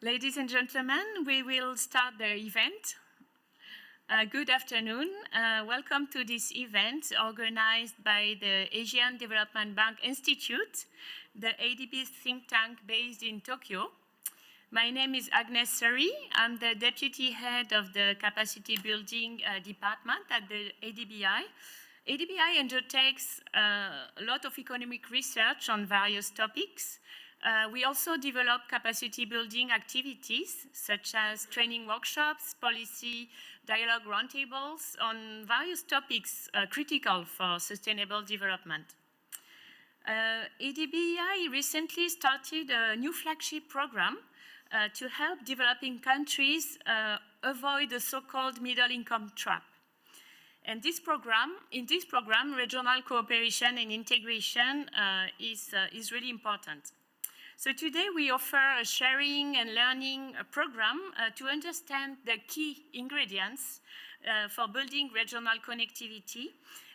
Ladies and gentlemen, we will start the event. Good afternoon. Welcome to this event organized by the Asian Development Bank Institute, the ADB think tank based in Tokyo. My name is Agnes Suri. I'm the Deputy Head of the Capacity Building Department at the ADBI. ADBI undertakes a lot of economic research on various topics. We also develop capacity building activities such as training workshops, policy dialogue roundtables on various topics critical for sustainable development. ADBI recently started a new flagship program to help developing countries avoid the so-called middle income trap. And in this program, regional cooperation and integration is really important. So today we offer a sharing and learning program to understand the key ingredients for building regional connectivity,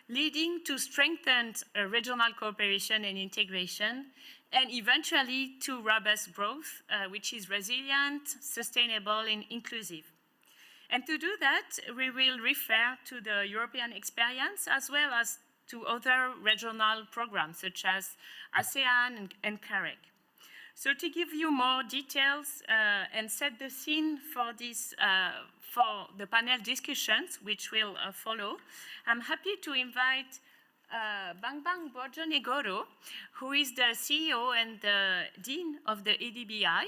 leading to strengthened regional cooperation and integration, and eventually to robust growth, which is resilient, sustainable, and inclusive. And to do that, we will refer to the European experience as well as to other regional programs such as ASEAN and CAREC. So to give you more details and set the scene for this, for the panel discussions which will follow, I'm happy to invite Bambang Brodjonegoro, who is the CEO and the Dean of the ADBI,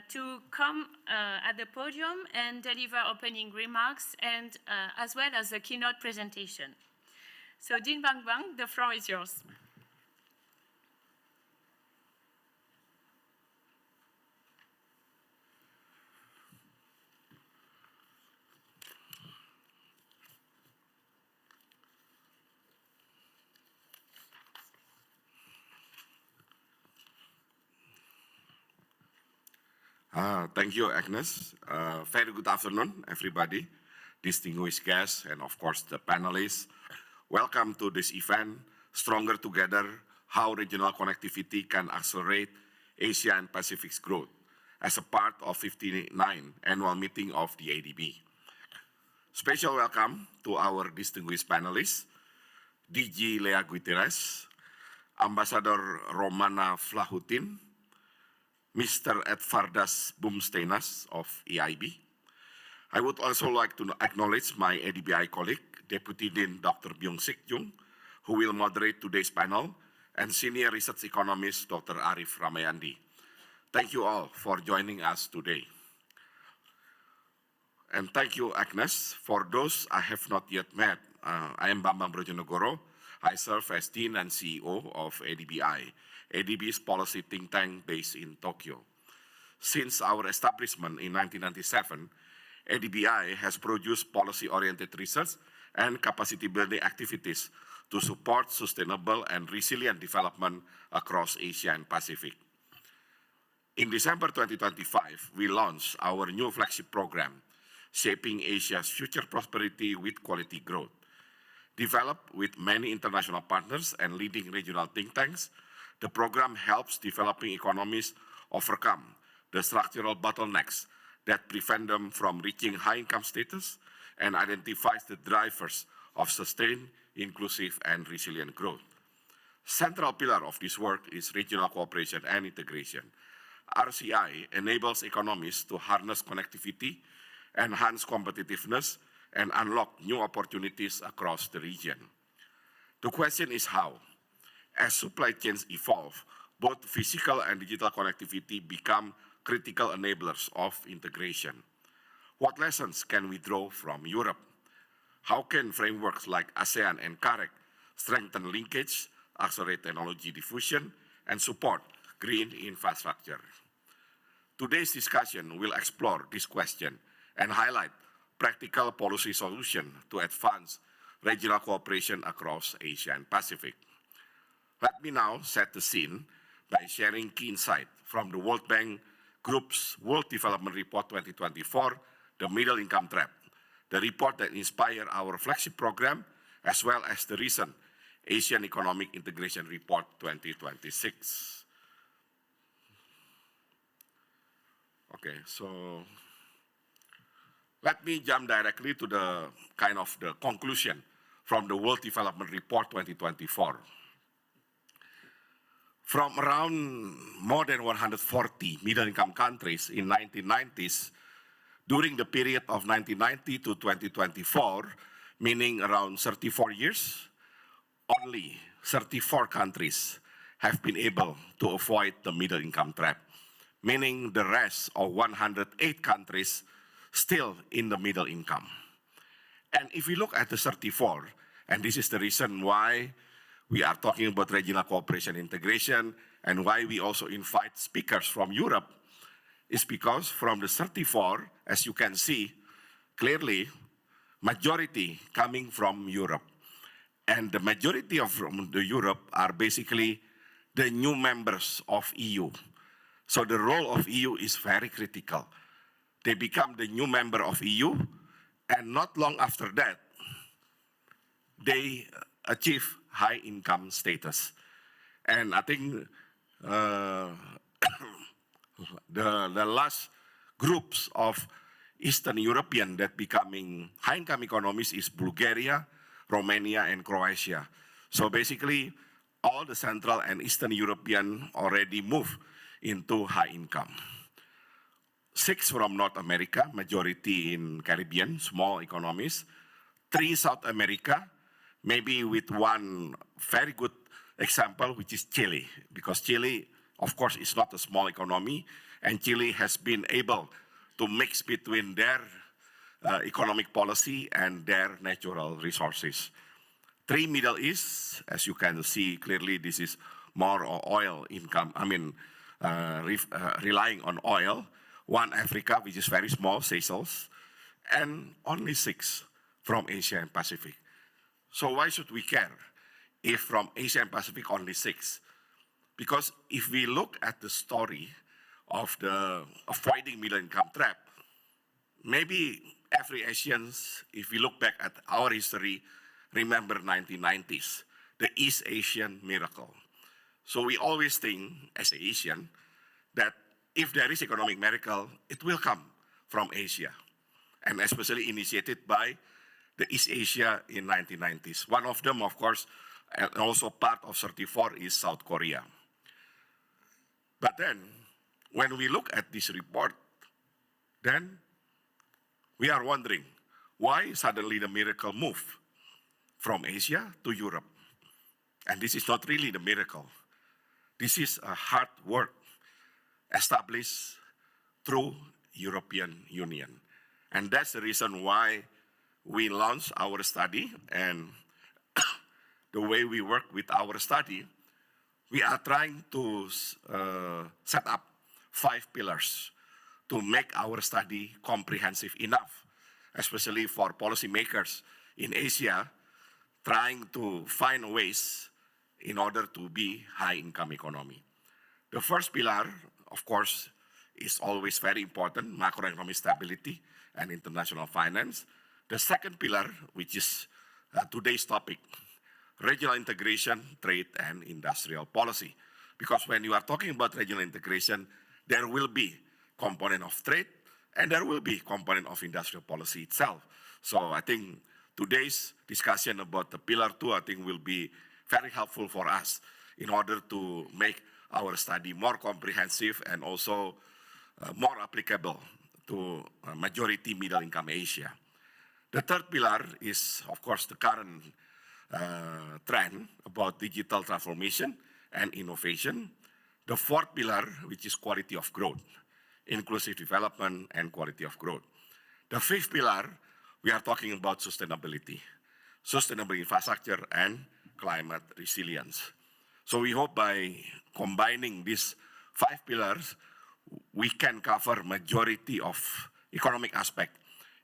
to come at the podium and deliver opening remarks and as well as a keynote presentation. So Dean Bambang, the floor is yours. Thank you, Agnes. Very good afternoon, everybody, distinguished guests, and of course, the panelists. Welcome to this event, Stronger Together, How Regional Connectivity Can Accelerate Asia and Pacific's Growth, as a part of 59th Annual Meeting of the ADB. Special welcome to our distinguished panelists, DG Leah Gutierrez, Ambassador Romana Vlahutin, Mr. Edvardas Bumsteinas of EIB. I would also like to acknowledge my ADBI colleague, Deputy Dean Dr. Byungsik Jung, who will moderate today's panel, and Senior Research Economist Dr. Arief Ramayandi. Thank you all for joining us today. And thank you, Agnes. For those I have not yet met, I am Bambang Brodjonegoro. I serve as Dean and CEO of ADBI, ADB's policy think tank based in Tokyo. Since our establishment in 1997, ADBI has produced policy-oriented research and capacity-building activities to support sustainable and resilient development across Asia and Pacific. In December 2025, we launched our new flagship program, Shaping Asia's Future Prosperity with Quality Growth. Developed with many international partners and leading regional think tanks, the program helps developing economies overcome the structural bottlenecks that prevent them from reaching high-income status and identifies the drivers of sustained, inclusive, and resilient growth. Central pillar of this work is regional cooperation and integration. RCI enables economies to harness connectivity, enhance competitiveness, and unlock new opportunities across the region. The question is how? As supply chains evolve, both physical and digital connectivity become critical enablers of integration. What lessons can we draw from Europe? How can frameworks like ASEAN and CAREC strengthen linkage, accelerate technology diffusion, and support green infrastructure? Today's discussion will explore this question and highlight practical policy solutions to advance regional cooperation across Asia and Pacific. Let me now set the scene by sharing key insight from the World Bank Group's World Development Report 2024, The Middle Income Trap, the report that inspired our flagship program, as well as the recent Asian Economic Integration Report 2026. Okay, so let me jump directly to the kind of the conclusion from the World Development Report 2024. From around more than 140 middle-income countries in 1990s, during the period of 1990 to 2024, meaning around 34 years, only 34 countries have been able to avoid the middle-income trap, meaning the rest of 108 countries still in the middle income. And if we look at the 34, and this is the reason why we are talking about regional cooperation integration and why we also invite speakers from Europe, is because from the 34, as you can see clearly, majority coming from Europe. And the majority of from the Europe are basically the new members of EU. So the role of EU is very critical. They become the new member of EU, and not long after that, they achieve high income status. And I think the last groups of Eastern European that becoming high income economies is Bulgaria, Romania, and Croatia. So basically, all the Central and Eastern European already move into high income. 6 from North America, majority in Caribbean, small economies. 3 South America, maybe with one very good example, which is Chile, because Chile, of course, is not a small economy, and Chile has been able to mix between their economic policy and their natural resources. 3 Middle East, as you can see clearly, this is more oil income, relying on oil. 1 Africa, which is very small, Seychelles, and only 6 from Asia and Pacific. So why should we care if from Asia and Pacific only 6? Because if we look at the story of the avoiding middle income trap, maybe every Asians, if we look back at our history, remember 1990s, the East Asian miracle. So we always think as an Asian that if there is economic miracle, it will come from Asia, and especially initiated by the East Asia in 1990s. One of them, of course, and also part of 34 is South Korea. But then, when we look at this report, then we are wondering, why suddenly the miracle move from Asia to Europe? And this is not really the miracle. This is a hard work established through European Union. And that's the reason why we launched our study, and the way we work with our study, we are trying to set up 5 pillars to make our study comprehensive enough, especially for policymakers in Asia, trying to find ways in order to be high-income economy. The first pillar, of course, is always very important, macroeconomic stability and international finance. The second pillar, which is today's topic, regional integration, trade, and industrial policy. Because when you are talking about regional integration, there will be component of trade, and there will be component of industrial policy itself. So I think today's discussion about the pillar 2, I think will be very helpful for us in order to make our study more comprehensive and also more applicable to majority middle-income Asia. The third pillar is, of course, the current trend about digital transformation and innovation. The fourth pillar, which is quality of growth, inclusive development and quality of growth. The fifth pillar, we are talking about sustainability, sustainable infrastructure and climate resilience. So we hope by combining these 5 pillars, we can cover majority of economic aspect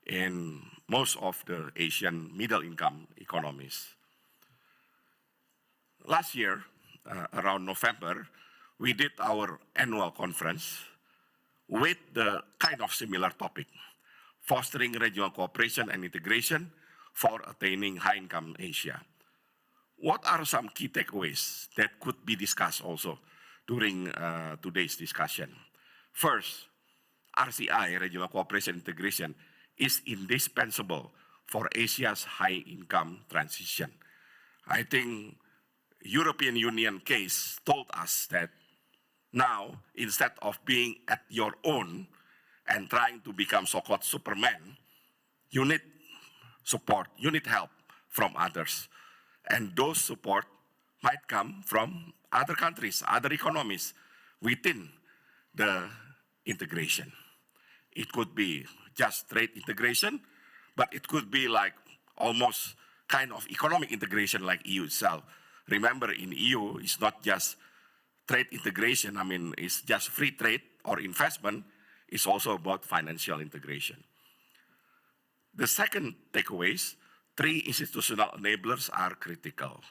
in most of the Asian middle-income economies. Last year, around November, we did our annual conference with the kind of similar topic, fostering regional cooperation and integration for attaining high-income Asia. What are some key takeaways that could be discussed also during today's discussion? First, RCI, regional cooperation integration, is indispensable for Asia's high-income transition. I think European Union case told us that now, instead of being at your own and trying to become so-called Superman, you need support, you need help from others. And those support might come from other countries, other economies within the integration. It could be just trade integration, but it could be like almost kind of economic integration like EU itself. Remember, in EU, it's not just trade integration, I mean, it's just free trade or investment, it's also about financial integration. The second takeaway is 3 institutional enablers are critical: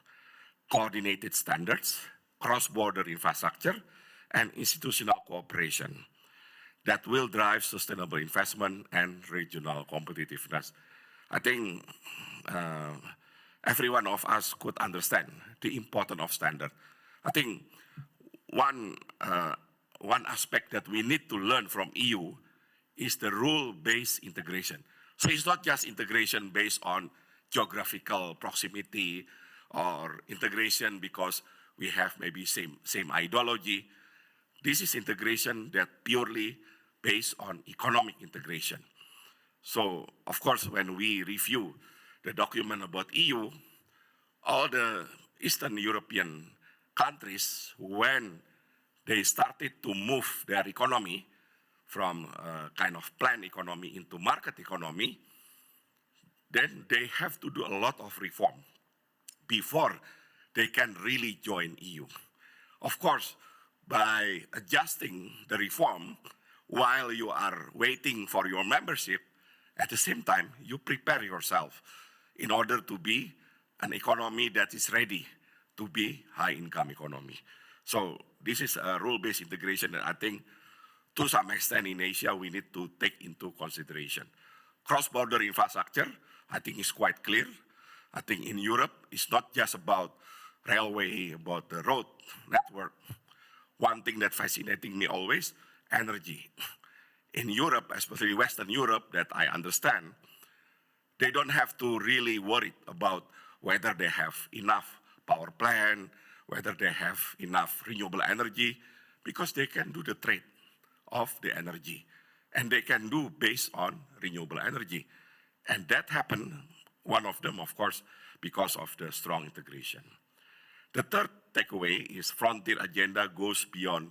coordinated standards, cross-border infrastructure, and institutional cooperation that will drive sustainable investment and regional competitiveness. I think every one of us could understand the importance of standard. I think one aspect that we need to learn from EU is the rule-based integration. So it's not just integration based on geographical proximity or integration because we have maybe same ideology. This is integration that purely based on economic integration. So, of course, when we review the document about EU, all the Eastern European countries, when they started to move their economy from kind of planned economy into market economy, then they have to do a lot of reform before they can really join EU. Of course, by adjusting the reform while you are waiting for your membership, at the same time, you prepare yourself in order to be an economy that is ready to be high-income economy. So this is a rule-based integration that I think to some extent in Asia we need to take into consideration. Cross-border infrastructure, I think is quite clear. I think in Europe, it's not just about railway, about the road network. One thing that fascinating me always, energy. In Europe, especially Western Europe, that I understand, they don't have to really worry about whether they have enough power plant, whether they have enough renewable energy, because they can do the trade of the energy. And they can do based on renewable energy. And that happened, one of them, of course, because of the strong integration. The third takeaway is frontier agenda goes beyond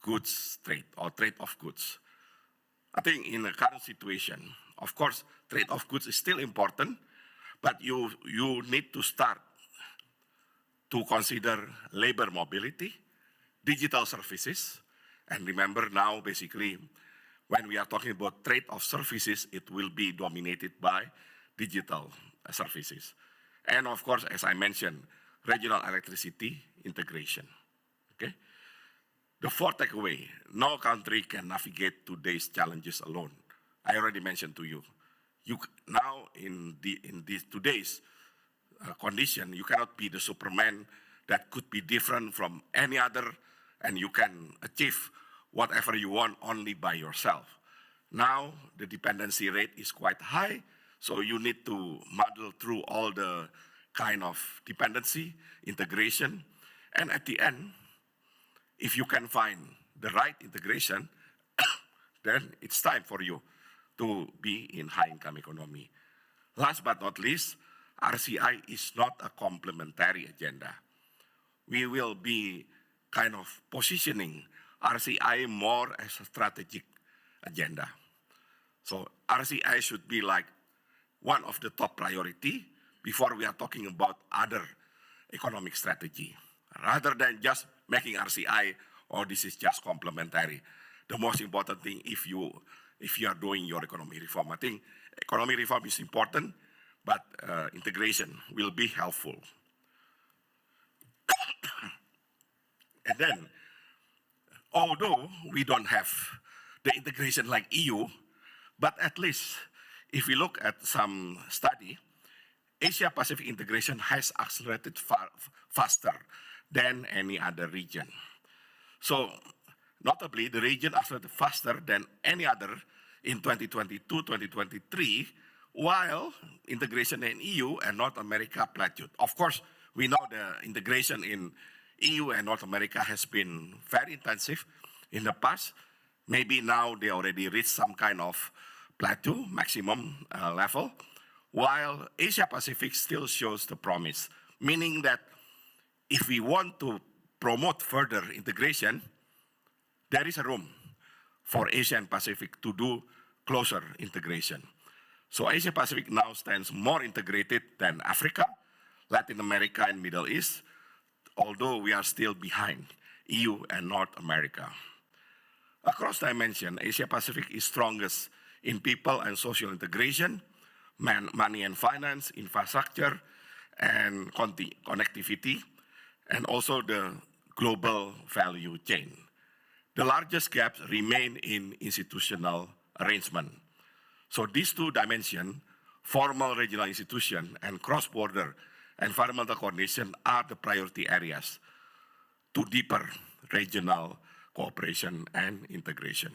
goods trade or trade of goods. I think in the current situation, of course, trade of goods is still important, but you need to start to consider labor mobility, digital services, and remember now, basically, when we are talking about trade of services, it will be dominated by digital services. And of course, as I mentioned, regional electricity integration, okay? The fourth takeaway, no country can navigate today's challenges alone. I already mentioned to you. Now in today's condition, you cannot be the Superman that could be different from any other, and you can achieve whatever you want only by yourself. Now, the dependency rate is quite high, so you need to muddle through all the kind of dependency, integration, and at the end, if you can find the right integration, then it's time for you to be in high-income economy. Last but not least, RCI is not a complementary agenda. We will be kind of positioning RCI more as a strategic agenda. So RCI should be like one of the top priority before we are talking about other economic strategy. Rather than just making RCI, oh, this is just complementary. The most important thing if you are doing your economic reform. I think economic reform is important, but integration will be helpful. And then, although we don't have the integration like EU, but at least if we look at some study, Asia-Pacific integration has accelerated faster than any other region. So Notably, the region accelerated faster than any other in 2022-2023, while integration in EU and North America plateaued. Of course, we know the integration in EU and North America has been very intensive in the past. Maybe now they already reached some kind of plateau, maximum level, while Asia Pacific still shows the promise, meaning that if we want to promote further integration, there is a room for Asia and Pacific to do closer integration. So Asia Pacific now stands more integrated than Africa, Latin America, and Middle East, although we are still behind EU and North America. Across dimension, Asia Pacific is strongest in people and social integration, money and finance, infrastructure, and connectivity, and also the global value chain. The largest gaps remain in institutional arrangement. So these two dimensions, formal regional institution and cross-border environmental coordination, are the priority areas to deeper regional cooperation and integration.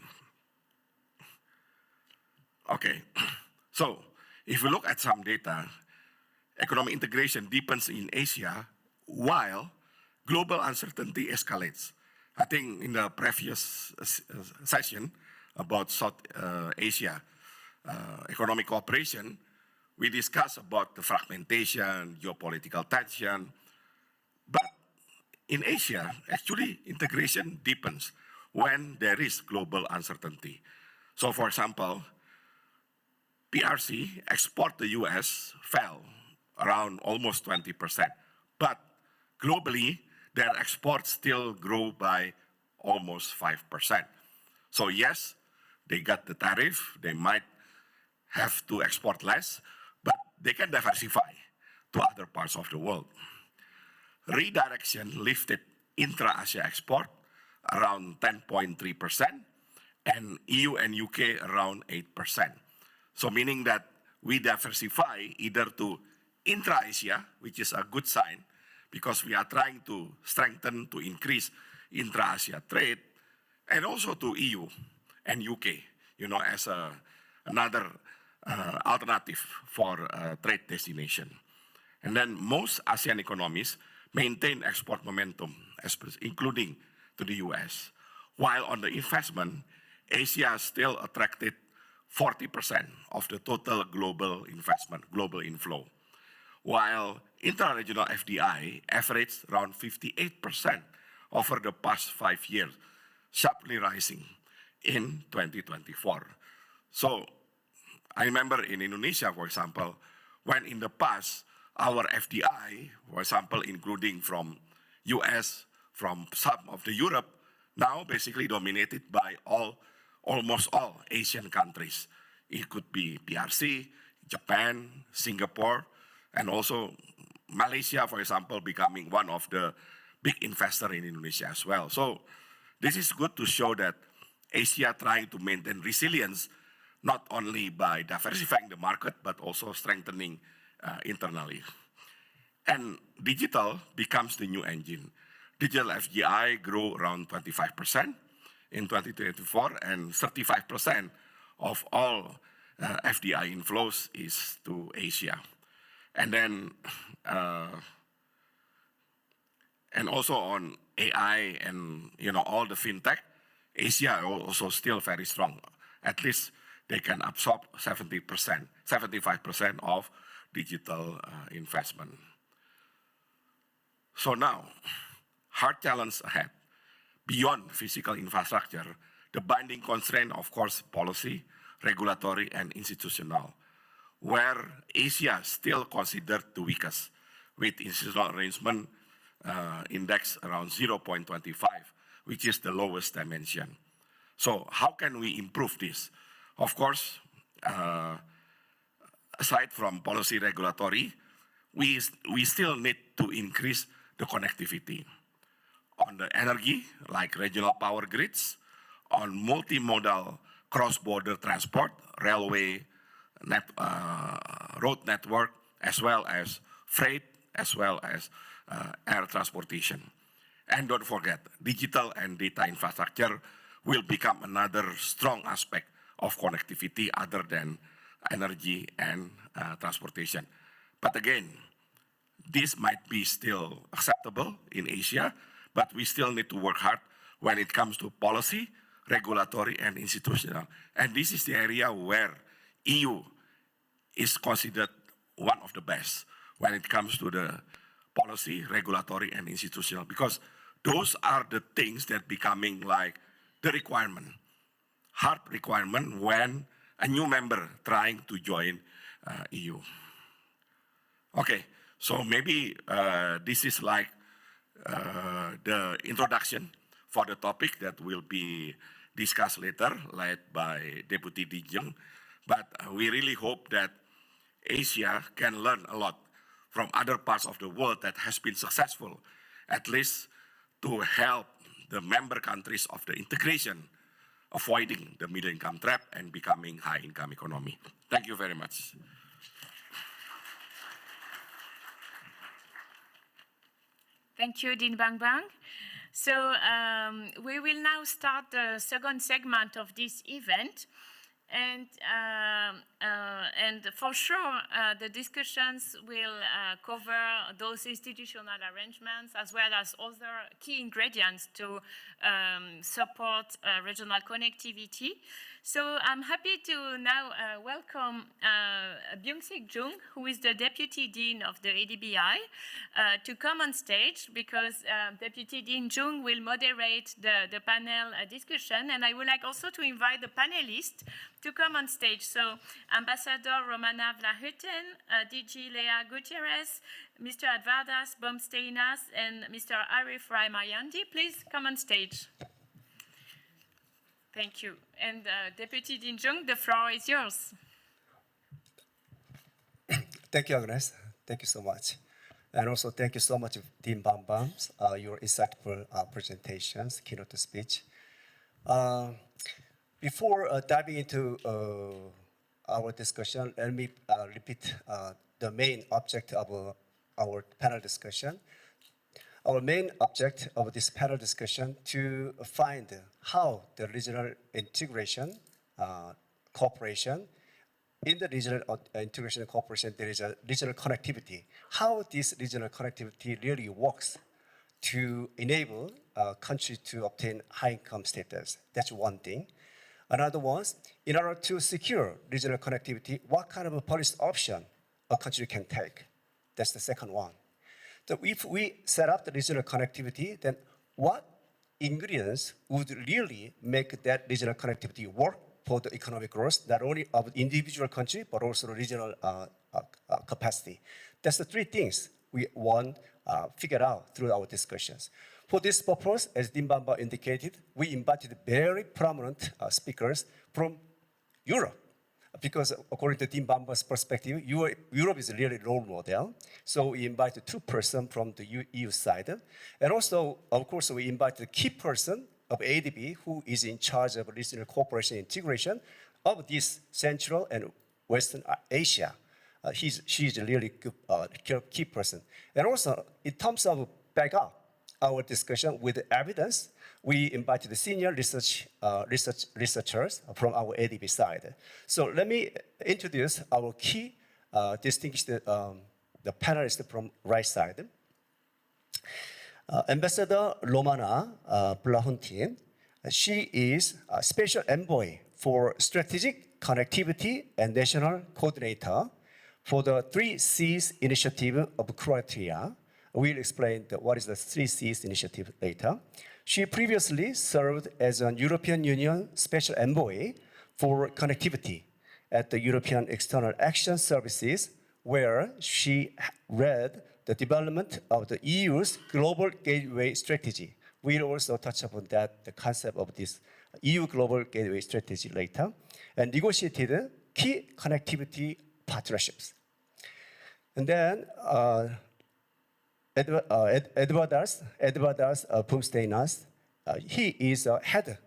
Okay, so if we look at some data, economic integration deepens in Asia while global uncertainty escalates. I think in the previous session about South Asia economic cooperation, we discussed about the fragmentation, geopolitical tension, but in Asia, actually integration deepens when there is global uncertainty. So for example, PRC export to US fell around almost 20%, but globally, their exports still grow by almost 5%. So yes, they got the tariff, they might have to export less, but they can diversify to other parts of the world. Redirection lifted intra-Asia export around 10.3%, and EU and UK around 8%. So meaning that we diversify either to intra-Asia, which is a good sign, because we are trying to strengthen, to increase intra-Asia trade, and also to EU and UK, as another alternative for trade destination. And then most ASEAN economies maintain export momentum, including to the US. While on the investment, Asia still attracted 40% of the total global investment, global inflow, while intra-regional FDI averaged around 58% over the past 5 years, sharply rising in 2024. So I remember in Indonesia, for example, when in the past, our FDI, for example, including from US, from some of the Europe, now basically dominated by almost all Asian countries. It could be PRC, Japan, Singapore, and also Malaysia, for example, becoming one of the big investors in Indonesia as well. So this is good to show that Asia trying to maintain resilience, not only by diversifying the market, but also strengthening internally. And digital becomes the new engine. Digital FDI grew around 25% in 2024, and 35% of all FDI inflows is to Asia. And then, and also on AI and all the fintech, Asia also still very strong. At least they can absorb 70%, 75% of digital investment. So now, hard challenge ahead. Beyond physical infrastructure, the binding constraint, of course, policy, regulatory, and institutional, where Asia still considered the weakest, with institutional arrangement index around 0.25, which is the lowest dimension. So how can we improve this? Of course, aside from policy regulatory, we still need to increase the connectivity on the energy, like regional power grids, on multimodal cross-border transport, railway, road network, as well as freight, as well as air transportation. And don't forget, digital and data infrastructure will become another strong aspect of connectivity other than energy and transportation. But again, this might be still acceptable in Asia, but we still need to work hard when it comes to policy, regulatory, and institutional. And this is the area where EU is considered one of the best when it comes to the policy, regulatory, and institutional, because those are the things that becoming like the requirement, hard requirement when a new member trying to join EU. Okay, so maybe this is like the introduction for the topic that will be discussed later, led by Deputy Dean Jung. But we really hope that Asia can learn a lot from other parts of the world that has been successful, at least to help the member countries of the integration, avoiding the middle income trap and becoming high income economy. Thank you very much. Thank you, Dean Bambang. So we will now start the second segment of this event. And for sure, the discussions will cover those institutional arrangements as well as other key ingredients to support regional connectivity. So I'm happy to now welcome Byungsik Jung, who is the Deputy Dean of the ADBI, to come on stage because Deputy Dean Jung will moderate the panel discussion. And I would like also to invite the panelists to come on stage. So Ambassador Romana Vlahutin, DG Leah Gutierrez, Mr. Edvardas Bumsteinas, and Mr. Arief Ramayandi, please come on stage. Thank you. And Deputy Dean Jung, the floor is yours. Thank you, Agnes. Thank you so much. And also thank you so much, Dean Bambam, your insightful presentations, keynote speech. Before diving into our discussion, let me repeat the main object of our panel discussion. Our main object of this panel discussion to find how the regional integration cooperation, in the regional integration cooperation, there is a regional connectivity. How this regional connectivity really works to enable countries to obtain high income status. That's one thing. Another one, in order to secure regional connectivity, what kind of a policy option a country can take? That's the second one. So if we set up the regional connectivity, then what ingredients would really make that regional connectivity work for the economic growth, not only of individual country, but also regional capacity? That's the three things we want figured out through our discussions. For this purpose, as Dean Bambang indicated, we invited very prominent speakers from Europe, because according to Dean Bambang's perspective, Europe is really a role model. So we invited two persons from the EU side. And also, of course, we invited a key person of ADB who is in charge of regional cooperation integration of this Central and Western Asia. She's a really good key person. And also, in terms of backup our discussion with evidence, we invited the senior researchers from our ADB side. So let me introduce our key distinguished the panelists from right side. Ambassador Romana Vlahutin. She is a special envoy for strategic connectivity and national coordinator for the 3Cs initiative of Croatia. We'll explain what is the 3Cs initiative later. She previously served as a European Union Special Envoy for Connectivity at the European External Action Services, where she led the development of the EU's Global Gateway Strategy. We'll also touch upon that, the concept of this EU Global Gateway Strategy later, and negotiated key connectivity partnerships. And then Edvardas Bumsteinas, he is head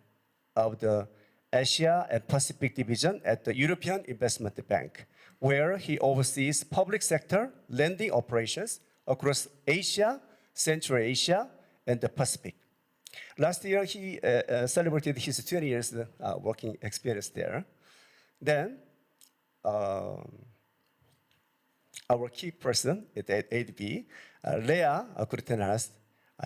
of the Asia and Pacific Division at the European Investment Bank, where he oversees public sector lending operations across Asia, Central Asia, and the Pacific. Last year, he celebrated his 20 years working experience there. Then, our key person at ADB, Leah Gutierrez,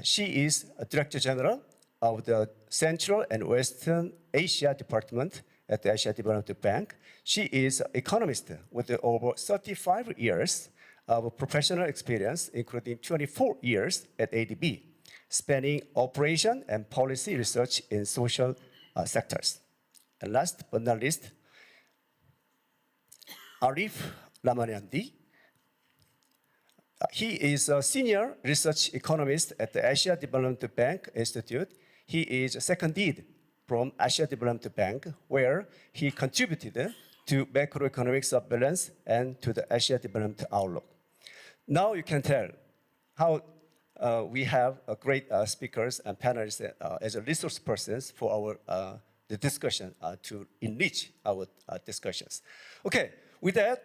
she is a Director General of the Central and Western Asia Department at the Asia Development Bank. She is an economist with over 35 years of professional experience, including 24 years at ADB, spanning operation and policy research in social sectors. And last but not least, Arief Ramayandi. He is a senior research economist at the Asia Development Bank Institute. He is a second dean from Asia Development Bank, where he contributed to macroeconomic surveillance and to the Asia Development Outlook. Now you can tell how we have great speakers and panelists as a resource persons for our the discussion to enrich our discussions. Okay, with that,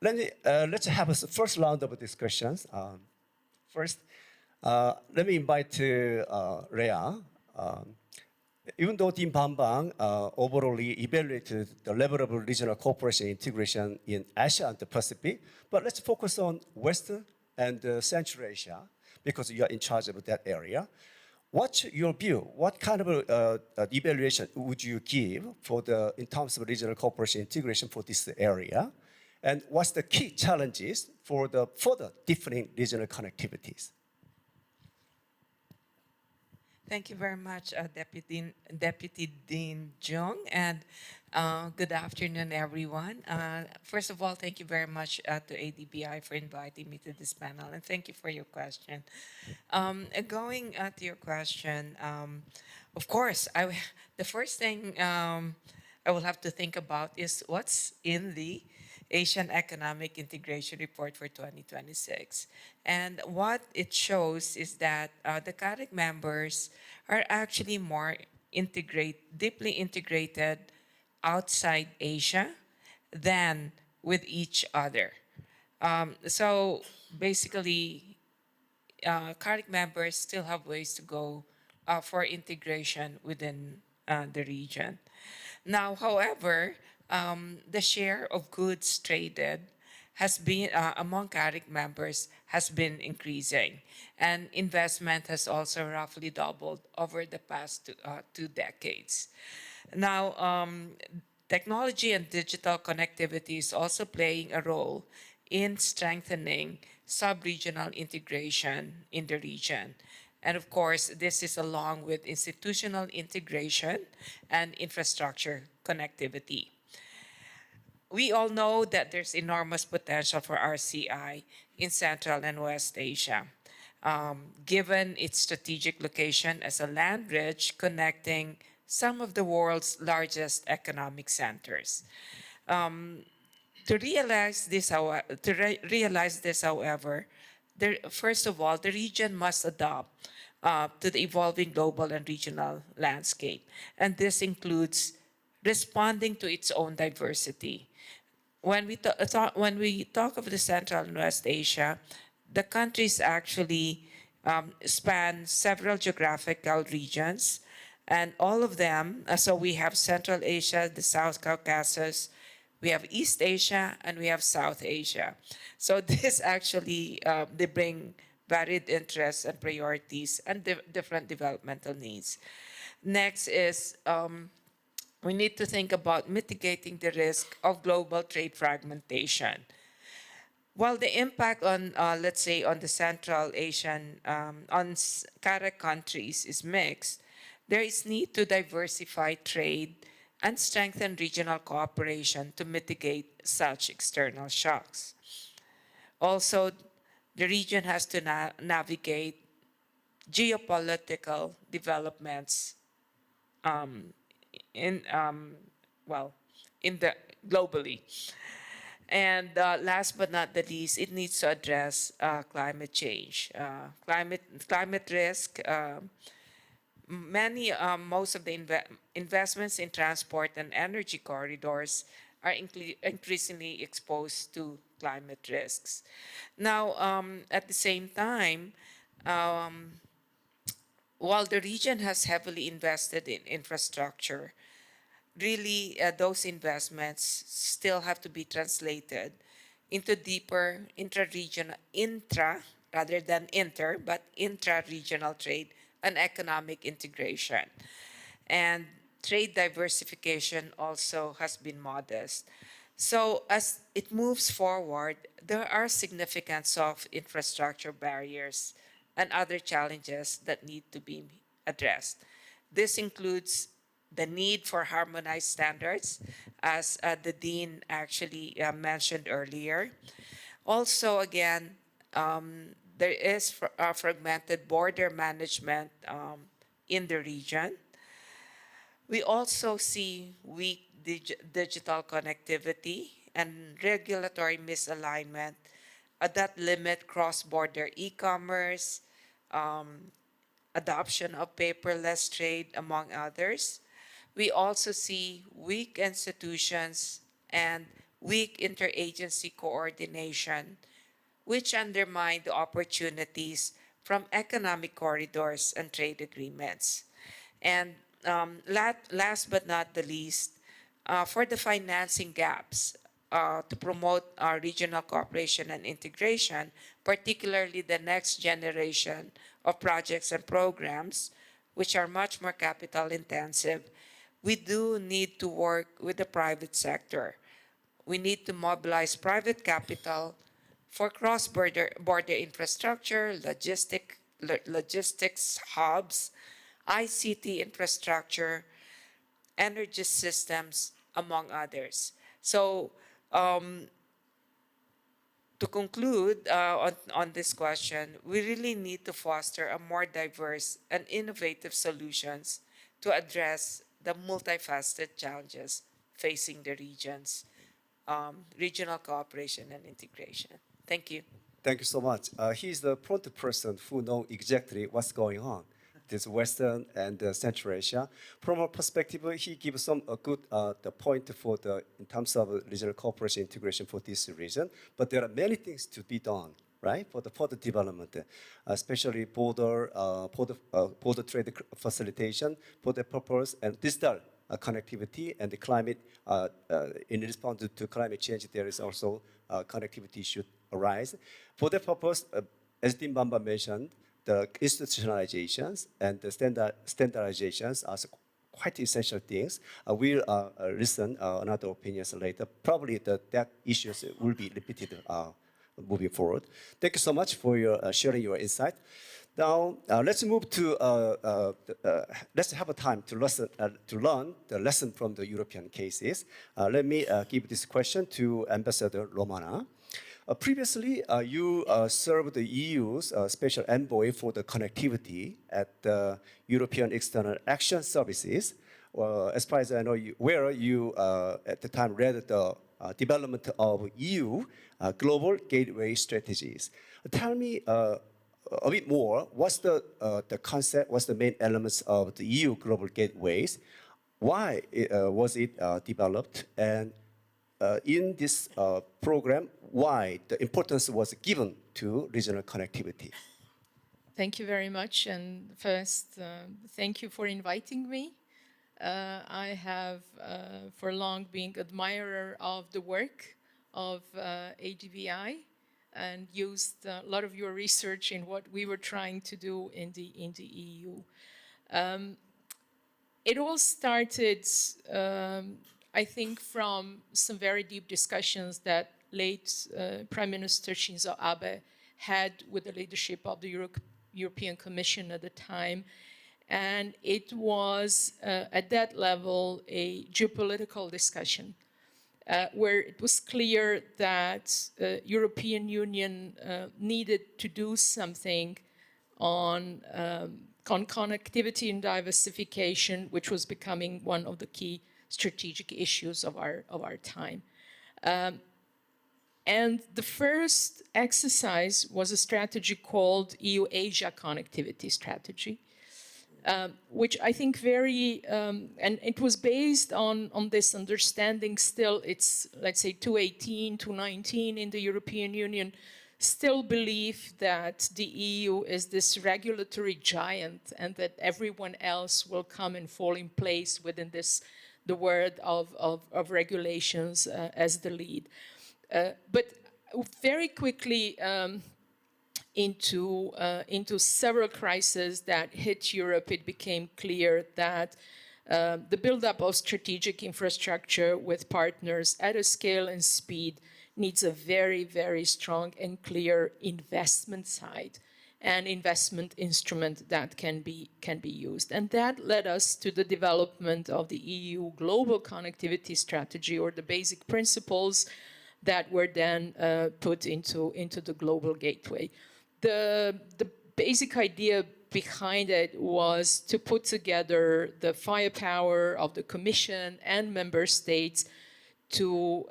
let's have a first round of discussions. First, let me invite Leah. Even though Dean Bambang overall evaluated the level of regional cooperation integration in Asia and the Pacific, but let's focus on Western and Central Asia because you are in charge of that area. What's your view? What kind of evaluation would you give for in terms of regional cooperation integration for this area? And what's the key challenges for the further deepening regional connectivities? Thank you very much, Deputy Dean Jung, and good afternoon, everyone. First of all, thank you very much to ADBI for inviting me to this panel, and thank you for your question. Going to your question, of course, the first thing I will have to think about is what's in the Asian Economic Integration Report for 2026. And what it shows is that the CAREC members are actually more deeply integrated outside Asia than with each other. So basically, CAREC members still have ways to go for integration within the region. Now, however, the share of goods traded has been among CAREC members has been increasing, and investment has also roughly doubled over the past 2 decades. Now, technology and digital connectivity is also playing a role in strengthening sub-regional integration in the region. And of course, this is along with institutional integration and infrastructure connectivity. We all know that there's enormous potential for RCI in Central and West Asia, given its strategic location as a land bridge connecting some of the world's largest economic centers. To realize this, however, first of all, the region must adapt to the evolving global and regional landscape, and this includes responding to its own diversity. When we talk of the Central and West Asia, the countries actually span several geographical regions, and all of them, so we have Central Asia, the South Caucasus, we have East Asia, and we have South Asia. So this actually, they bring varied interests and priorities and different developmental needs. Next is, we need to think about mitigating the risk of global trade fragmentation. While the impact on, let's say, on the Central Asian, on CAREC countries is mixed, there is need to diversify trade and strengthen regional cooperation to mitigate such external shocks. Also, the region has to navigate geopolitical developments globally. And last but not the least, it needs to address climate change, climate risk. Most of the investments in transport and energy corridors are increasingly exposed to climate risks. Now, at the same time, while the region has heavily invested in infrastructure, really those investments still have to be translated into deeper rather than but intra-regional trade and economic integration. And trade diversification also has been modest. So as it moves forward, there are significant soft infrastructure barriers and other challenges that need to be addressed. This includes the need for harmonized standards, as the Dean actually mentioned earlier. Also, again, there is fragmented border management in the region. We also see weak digital connectivity and regulatory misalignment that limit cross-border e-commerce, adoption of paperless trade, among others. We also see weak institutions and weak interagency coordination, which undermine the opportunities from economic corridors and trade agreements. And last but not the least, for the financing gaps to promote regional cooperation and integration, particularly the next generation of projects and programs, which are much more capital intensive, we do need to work with the private sector. We need to mobilize private capital for cross-border infrastructure, logistics hubs, ICT infrastructure, energy systems, among others. So to conclude on this question, we really need to foster a more diverse and innovative solutions to address the multifaceted challenges facing the regions, regional cooperation and integration. Thank you. Thank you so much. He's the point person who knows exactly what's going on. This Western and Central Asia. From our perspective, he gives some good the point for the in terms of regional cooperation integration for this region. But there are many things to be done, right, for the further development, especially border trade facilitation for the purpose and digital connectivity and the climate. In response to climate change, there is also connectivity should arise. For that purpose, as Dean Bambang mentioned, the institutionalizations and the standardizations are quite essential things. We'll listen another opinions later. Probably that issues will be repeated moving forward. Thank you so much for your sharing your insight. Now let's move to let's have a time to learn the lesson from the European cases. Let me give this question to Ambassador Romana. Previously, you served the EU's special envoy for the connectivity at the European External Action Services. As far as I know, you at the time led the development of EU global gateway strategies. Tell me a bit more. What's the concept? What's the main elements of the EU global gateways? Why was it developed? And in this program, why the importance was given to regional connectivity? Thank you very much. And first, thank you for inviting me. I have for long been admirer of the work of ADBI and used a lot of your research in what we were trying to do in the EU. It all started, I think, from some very deep discussions that late Prime Minister Shinzo Abe had with the leadership of the European Commission at the time. And it was, at that level, a geopolitical discussion where it was clear that European Union needed to do something on connectivity and diversification, which was becoming one of the key strategic issues of our time. And the first exercise was a strategy called EU-Asia Connectivity Strategy, which I think and it was based on this understanding still, it's, let's say, 2018, 2019 in the European Union, still believe that the EU is this regulatory giant and that everyone else will come and fall in place within the world of regulations as the lead. But very quickly into several crises that hit Europe, it became clear that the buildup of strategic infrastructure with partners at a scale and speed needs a very, very strong and clear investment side and investment instrument that can be used. And that led us to the development of the EU Global Connectivity Strategy, or the basic principles that were then put into the global gateway. The basic idea behind it was to put together the firepower of the Commission and member states to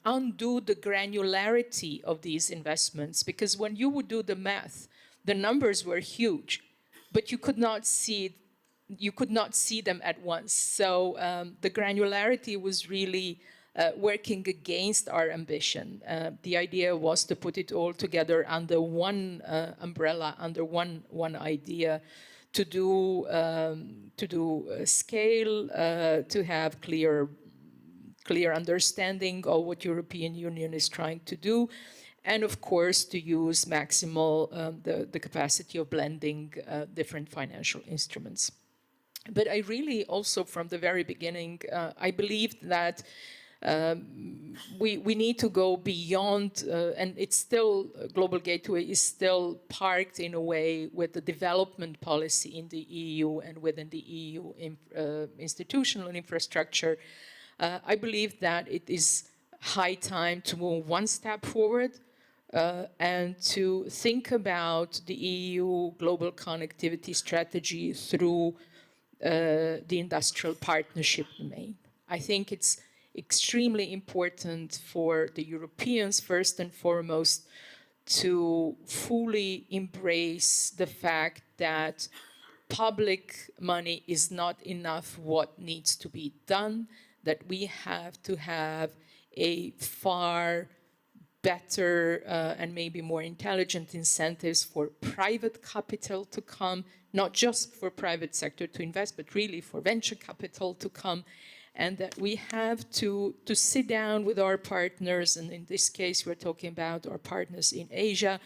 undo the granularity of these investments, because when you would do the math, the numbers were huge, but you could not see them at once. So the granularity was really working against our ambition. The idea was to put it all together under one umbrella, under one idea, to do scale, to have clear understanding of what European Union is trying to do, and of course to use maximal the capacity of blending different financial instruments. But I really also, from the very beginning, I believed that we need to go beyond, and it's still, Global Gateway is still parked in a way with the development policy in the EU and within the EU institutional infrastructure. I believe that it is high time to move one step forward and to think about the EU global connectivity strategy through the industrial partnership domain. I think it's extremely important for the Europeans, first and foremost, to fully embrace the fact that public money is not enough what needs to be done, that we have to have a far better and maybe more intelligent incentives for private capital to come, not just for private sector to invest, but really for venture capital to come, and that we have to sit down with our partners, and in this case we're talking about our partners in Asia,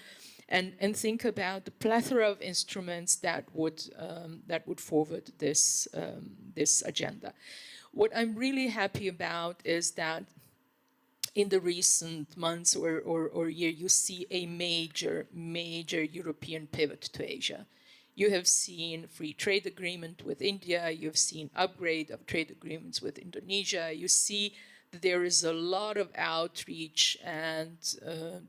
and think about the plethora of instruments that would forward this agenda. What I'm really happy about is that in the recent months or year, you see a major European pivot to Asia. You have seen free trade agreement with India, you've seen upgrade of trade agreements with Indonesia, you see that there is a lot of outreach, and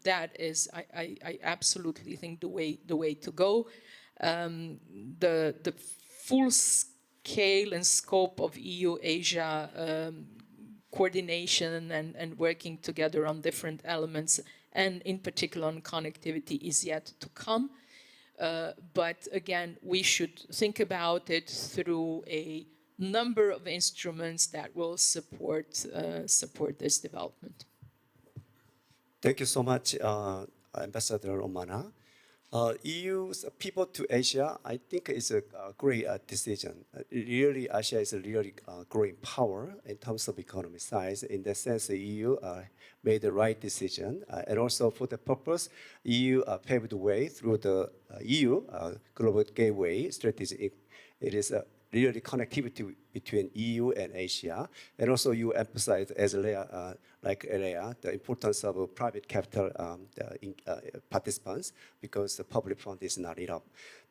that is, I absolutely think, the way to go. The full scale and scope of EU-Asia coordination and working together on different elements, and in particular on connectivity, is yet to come. But again, we should think about it through a number of instruments that will support this development. Thank you so much, Ambassador Romana. EU's pivot to Asia, I think, is a great decision. Really, Asia is a really growing power in terms of economic size. In that sense, the EU made the right decision. And also for the purpose, EU paved the way through the EU Global Gateway strategy. It is really connectivity between EU and Asia. And also you emphasize, as Leah, the importance of private capital participants, because the public fund is not enough.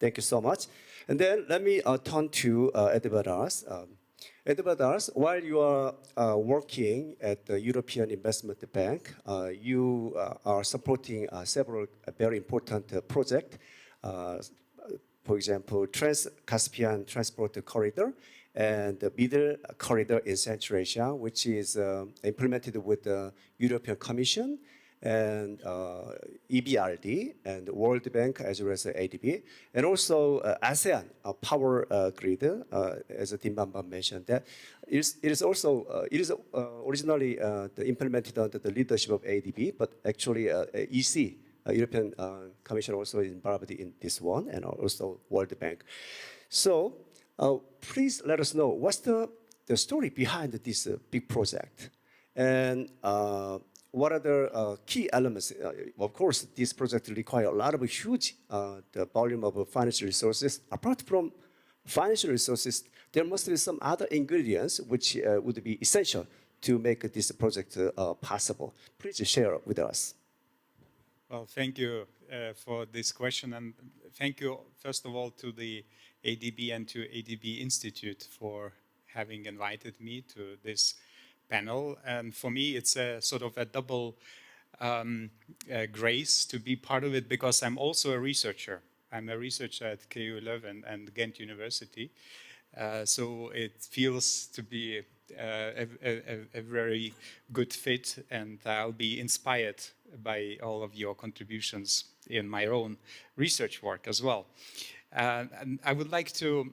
Thank you so much. And then let me turn to Edvardas. Edvardas, while you are working at the European Investment Bank, you are supporting several very important projects. For example, Trans-Caspian Transport Corridor and the Middle Corridor in Central Asia, which is implemented with the European Commission and EBRD and World Bank, as well as ADB, and also ASEAN power grid, as Dean Bambang mentioned. That it is originally implemented under the leadership of ADB, but actually EC European Commission also is involved in this one, and also World Bank. So please let us know what's the story behind this big project, and what are the key elements? Of course, this project requires a lot of huge the volume of financial resources. Apart from financial resources, there must be some other ingredients which would be essential to make this project possible. Please share with us. Well, thank you for this question, and thank you, first of all, to the ADB and to ADB Institute for having invited me to this panel. And for me, it's a sort of a double grace to be part of it, because I'm also a researcher. I'm a researcher at KU Leuven and Ghent University. So it feels to be a very good fit, and I'll be inspired by all of your contributions in my own research work as well. And I would like to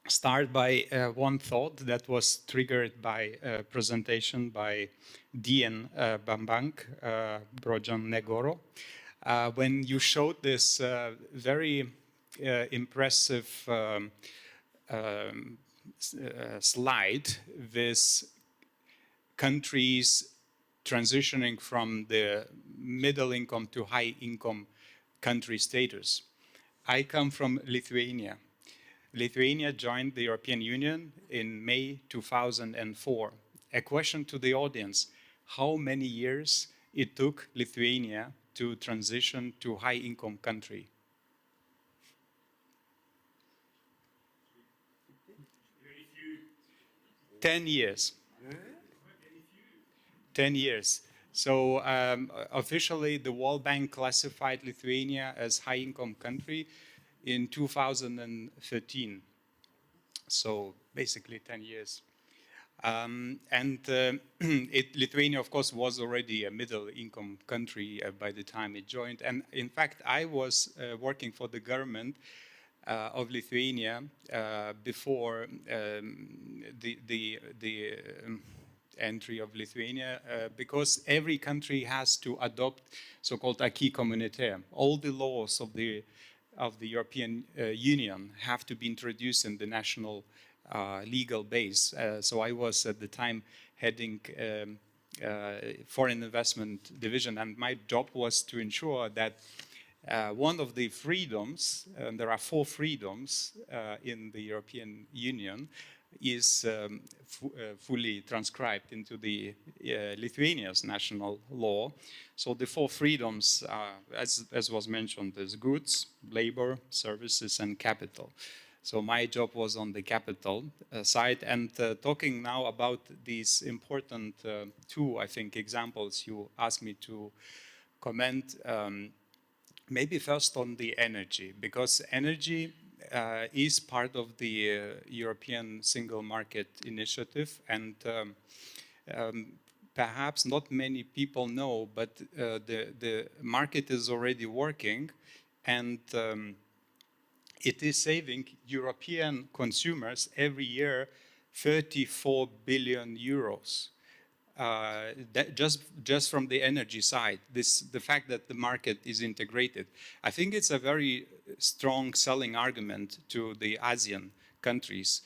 start by one thought that was triggered by a presentation by Dean Bambang Brodjonegoro, when you showed this very impressive slide with countries transitioning from the middle income to high income country status. I come from Lithuania. Lithuania joined the European Union in May 2004. A question to the audience: how many years it took Lithuania to transition to high income country? 10 years. 10 years. So officially, the World Bank classified Lithuania as high-income country in 2013. So basically 10 years. Lithuania, of course, was already a middle-income country by the time it joined. And in fact, I was working for the government of Lithuania before the entry of Lithuania, because every country has to adopt so-called acquis communautaire. All the laws of the European Union have to be introduced in the national legal base. So I was at the time heading Foreign Investment Division, and my job was to ensure that one of the freedoms, and there are 4 freedoms in the European Union, is fully transcribed into the Lithuania's national law. So the 4 freedoms, as was mentioned, is goods, labor, services, and capital. So my job was on the capital side, and talking now about these important 2, I think, examples you asked me to comment. Maybe first on the energy, because energy is part of the European Single Market Initiative, and perhaps not many people know, but the market is already working, and it is saving European consumers every year 34 billion euros. Just from the energy side, the fact that the market is integrated. I think it's a very strong selling argument to the ASEAN countries,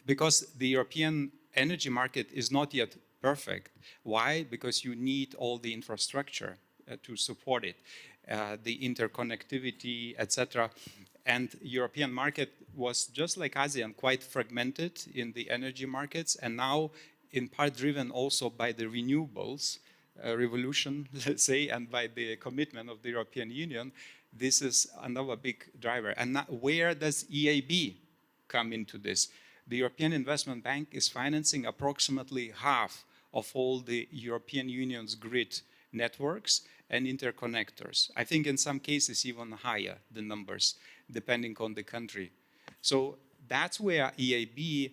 because the European energy market is not yet perfect. Why? Because you need all the infrastructure to support it, the interconnectivity, etc. And European market was, just like ASEAN, quite fragmented in the energy markets, and now in part driven also by the renewables revolution, let's say, and by the commitment of the European Union. This is another big driver. And now, where does EIB come into this? The European Investment Bank is financing approximately half of all the European Union's grid networks and interconnectors. I think in some cases even higher, the numbers, depending on the country. So that's where EIB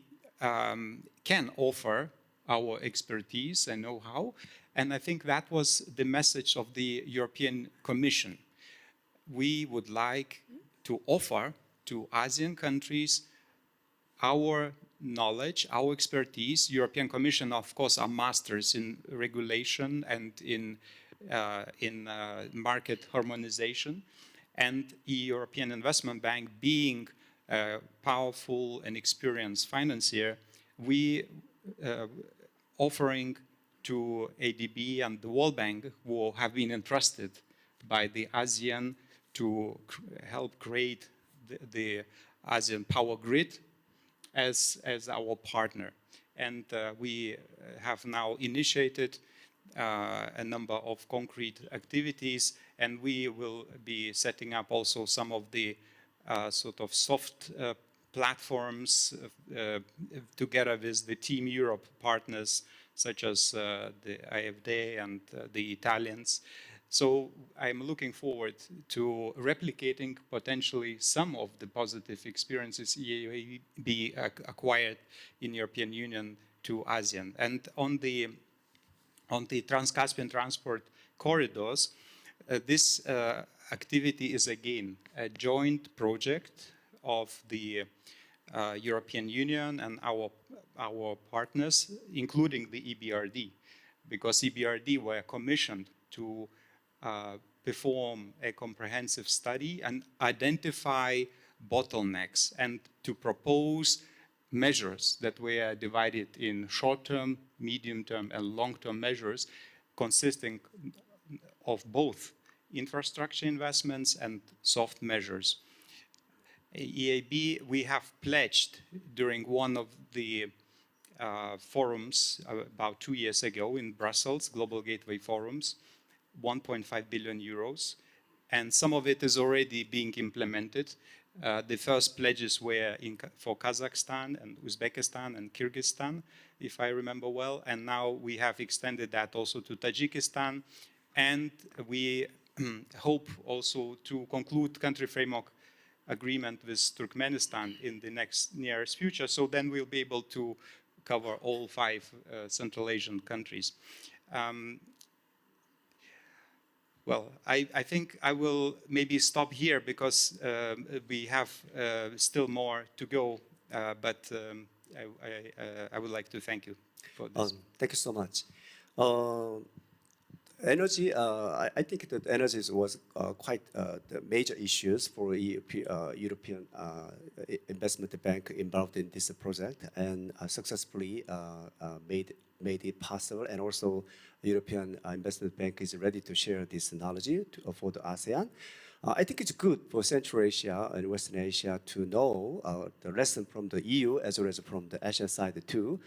can offer our expertise and know-how. And I think that was the message of the European Commission. We would like to offer to ASEAN countries our knowledge, our expertise. European Commission, of course, are masters in regulation and in in market harmonization, and European Investment Bank being a powerful and experienced financier, we offering to ADB and the World Bank, who have been entrusted by the ASEAN to help create the ASEAN power grid as our partner. And we have now initiated a number of concrete activities, and we will be setting up also some of the sort of soft platforms together with the Team Europe partners, such as the AFD and the Italians. So I'm looking forward to replicating potentially some of the positive experiences EIB acquired in European Union to ASEAN. And on the Trans-Caspian transport corridors, this activity is again a joint project of the European Union and our partners, including the EBRD, because EBRD were commissioned to perform a comprehensive study and identify bottlenecks and to propose measures that were divided in short-term, medium-term, and long-term measures consisting of both infrastructure investments and soft measures. EIB, we have pledged during one of the forums about 2 years ago in Brussels, Global Gateway Forums, 1.5 billion euros, and some of it is already being implemented. The first pledges were for Kazakhstan and Uzbekistan and Kyrgyzstan, if I remember well, and now we have extended that also to Tajikistan, and we hope also to conclude country framework agreement with Turkmenistan in the nearest future, so then we'll be able to cover all 5 Central Asian countries. Well, I think I will maybe stop here because we have still more to go, but I would like to thank you for this. Thank you so much. Energy, I think that energy was quite the major issues for European Investment Bank involved in this project and successfully made it possible. And also, European Investment Bank is ready to share this knowledge for the ASEAN. I think it's good for Central Asia and Western Asia to know the lesson from the EU as well as from the Asian side too,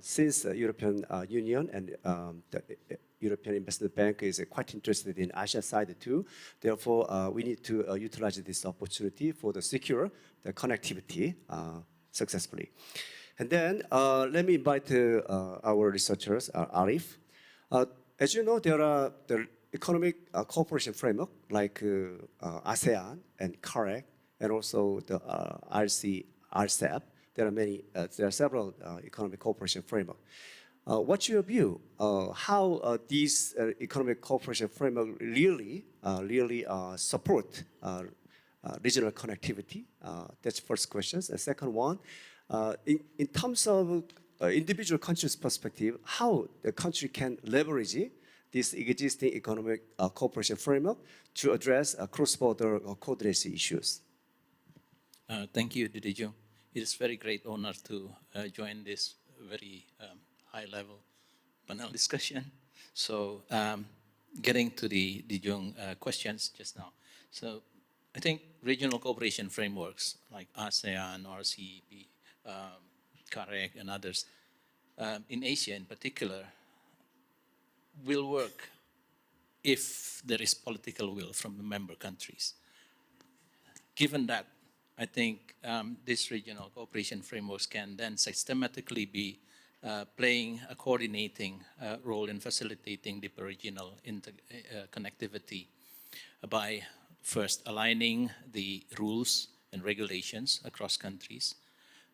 since the European Union and the European Investment Bank is quite interested in Asia side too. Therefore, we need to utilize this opportunity for the secure the connectivity successfully. And then let me invite our researchers, Arief. As you know, there are the economic cooperation framework like ASEAN and CAREC and also the RCEP. There are several economic cooperation framework. What's your view? How these economic cooperation framework really support regional connectivity? That's the first question. The second one, in terms of individual countries' perspective, how the country can leverage this existing economic cooperation framework to address cross-border coordination issues? Thank you, Didi Jung. It is a very great honor to join this very high-level panel discussion. So getting to the Jung questions just now. So I think regional cooperation frameworks like ASEAN, RCEP, CAREC, and others, in Asia in particular, will work if there is political will from the member countries. Given that, I think these regional cooperation frameworks can then systematically be playing a coordinating role in facilitating the regional connectivity by first aligning the rules and regulations across countries,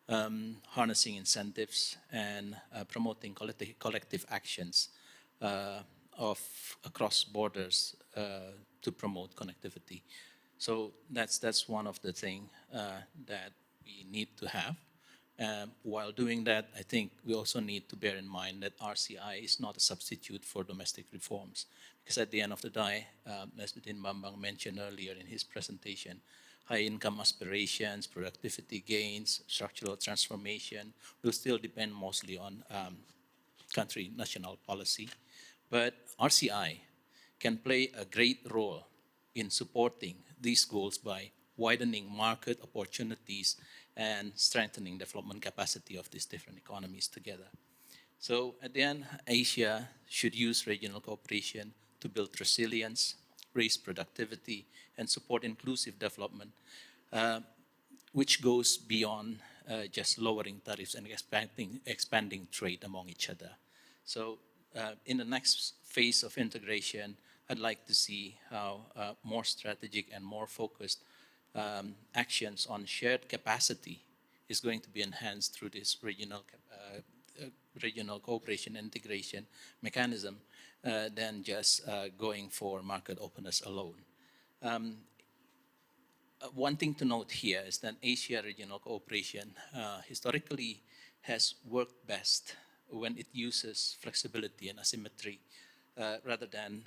harnessing incentives, and promoting collective actions across borders to promote connectivity. So that's one of the things that we need to have. While doing that, I think we also need to bear in mind that RCI is not a substitute for domestic reforms. Because at the end of the day, as Dean Bambang mentioned earlier in his presentation, high income aspirations, productivity gains, structural transformation will still depend mostly on country national policy. But RCI can play a great role in supporting these goals by widening market opportunities and strengthening development capacity of these different economies together. So at the end, Asia should use regional cooperation to build resilience, raise productivity, and support inclusive development, which goes beyond just lowering tariffs and expanding trade among each other. So in the next phase of integration, I'd like to see how more strategic and more focused actions on shared capacity is going to be enhanced through this regional cooperation integration mechanism than just going for market openness alone. One thing to note here is that Asia regional cooperation historically has worked best when it uses flexibility and asymmetry rather than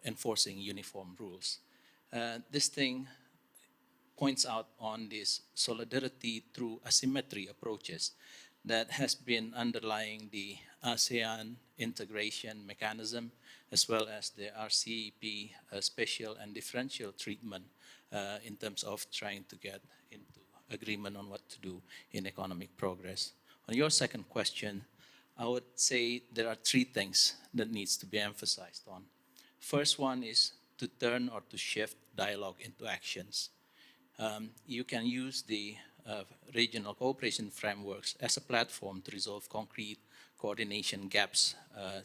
enforcing uniform rules. This thing points out on this solidarity through asymmetry approaches that has been underlying the ASEAN integration mechanism, as well as the RCEP special and differential treatment in terms of trying to get into agreement on what to do in economic progress. On your second question, I would say there are three things that needs to be emphasized on. First one is to turn or to shift dialogue into actions. You can use the regional cooperation frameworks as a platform to resolve concrete coordination gaps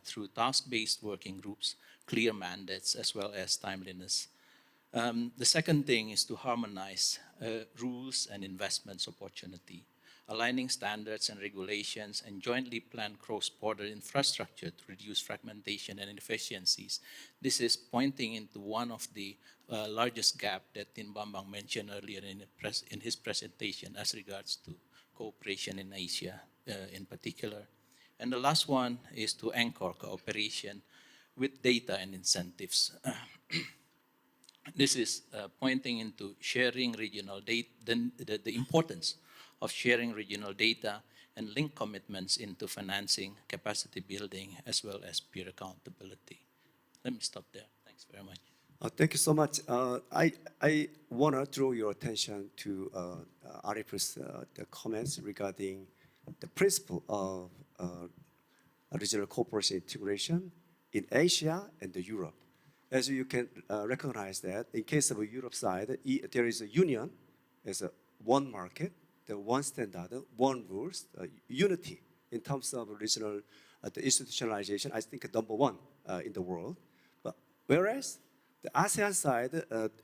through task-based working groups, clear mandates, as well as timeliness. The second thing is to harmonize rules and investments opportunity, aligning standards and regulations, and jointly plan cross-border infrastructure to reduce fragmentation and inefficiencies. This is pointing into one of the largest gap that Dean Bambang mentioned earlier in his presentation as regards to cooperation in Asia in particular. And the last one is to anchor cooperation with data and incentives. This is pointing into sharing regional data, the importance of sharing regional data and link commitments into financing, capacity building, as well as peer accountability. Let me stop there. Thanks very much. Thank you so much. I want to draw your attention to Arief's the comments regarding the principle of regional cooperation integration in Asia and Europe. As you can recognize that in case of the Europe side, there is a union as a one market, the one standard, one rules, unity in terms of regional the institutionalization, I think number one in the world. But whereas the ASEAN side,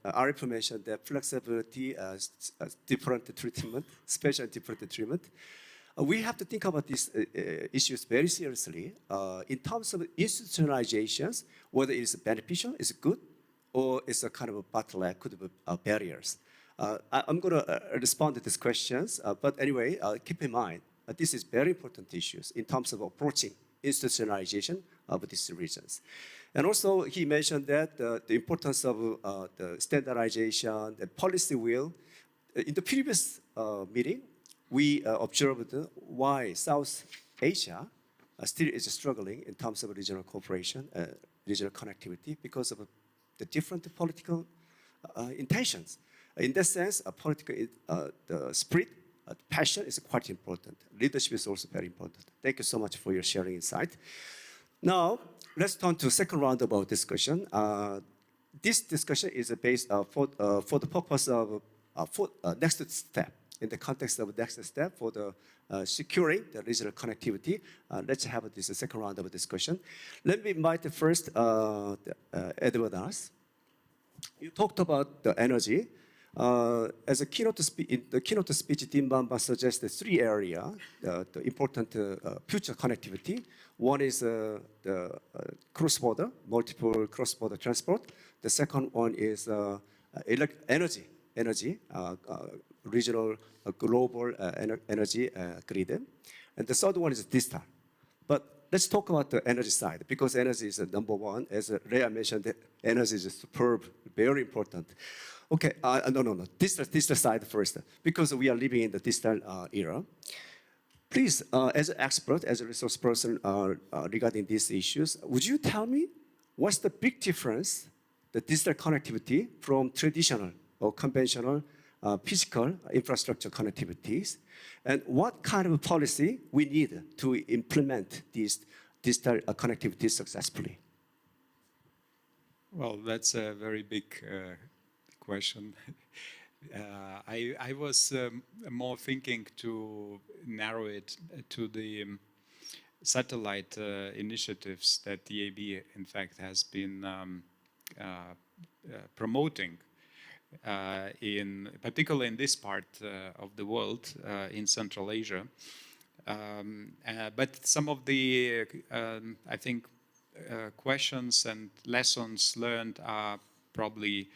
Arief mentioned that flexibility, different treatment, special different treatment. We have to think about these issues very seriously in terms of institutionalizations, whether it's beneficial, it's good, or it's a kind of a bottleneck, could be barriers. I'm going to respond to these questions, but anyway, keep in mind, this is very important issues in terms of approaching institutionalization of these regions. And also, he mentioned that the importance of the standardization, the policy will. In the previous meeting, we observed why South Asia still is struggling in terms of regional cooperation, regional connectivity, because of the different political intentions. In that sense, political the spirit, passion is quite important. Leadership is also very important. Thank you so much for your sharing insight. Now, let's turn to second round of our discussion. This discussion is based for the purpose of next step. In the context of next step for the securing the regional connectivity, let's have this second round of discussion. Let me invite the first Edvardas. You talked about the energy. As a keynote in the keynote speech, Dean Bambang suggested three areas, the important future connectivity. One is the cross-border, multiple cross-border transport. The second one is energy, regional, global energy grid. And the third one is digital. But let's talk about the energy side, because energy is number one. As Leah mentioned, energy is superb, very important. Okay, no. Digital side first, because we are living in the digital era. Please, as an expert, as a resource person regarding these issues, would you tell me what's the big difference, the digital connectivity from traditional or conventional physical infrastructure connectivities, and what kind of policy we need to implement these digital connectivity successfully? Well, that's a very big question. I was more thinking to narrow it to the satellite initiatives that the AB, in fact, has been promoting, particularly in this part of the world, in Central Asia. But some of the, I think, questions and lessons learned are probably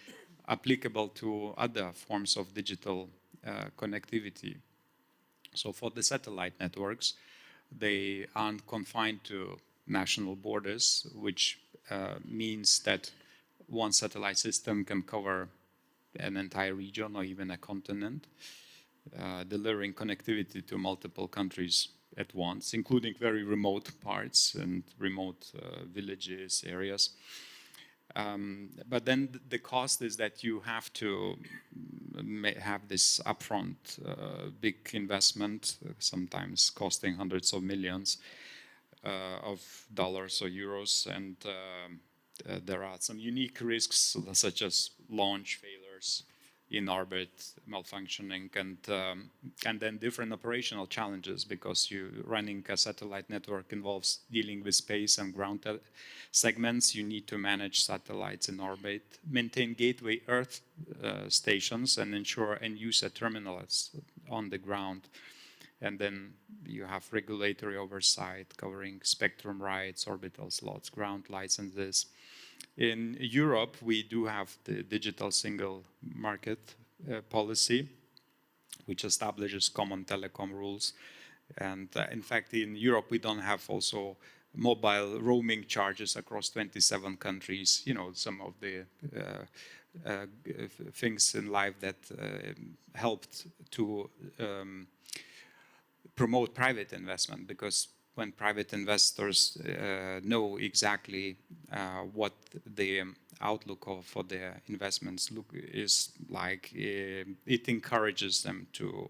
applicable to other forms of digital connectivity. So for the satellite networks, they aren't confined to national borders, which means that one satellite system can cover an entire region or even a continent, delivering connectivity to multiple countries at once, including very remote parts and remote villages, areas. But then the cost is that you have to have this upfront big investment, sometimes costing hundreds of millions of dollars or euros, and there are some unique risks such as launch failures, in orbit malfunctioning, and then different operational challenges, because running a satellite network involves dealing with space and ground segments. You need to manage satellites in orbit, maintain gateway Earth stations, and ensure end-user terminals on the ground. And then you have regulatory oversight covering spectrum rights, orbital slots, ground licenses. In Europe, we do have the digital single market policy, which establishes common telecom rules. And in fact, in Europe, we don't have also mobile roaming charges across 27 countries. You know, some of the things in life that helped to promote private investment, because when private investors know exactly what the outlook for their investments is like, it encourages them to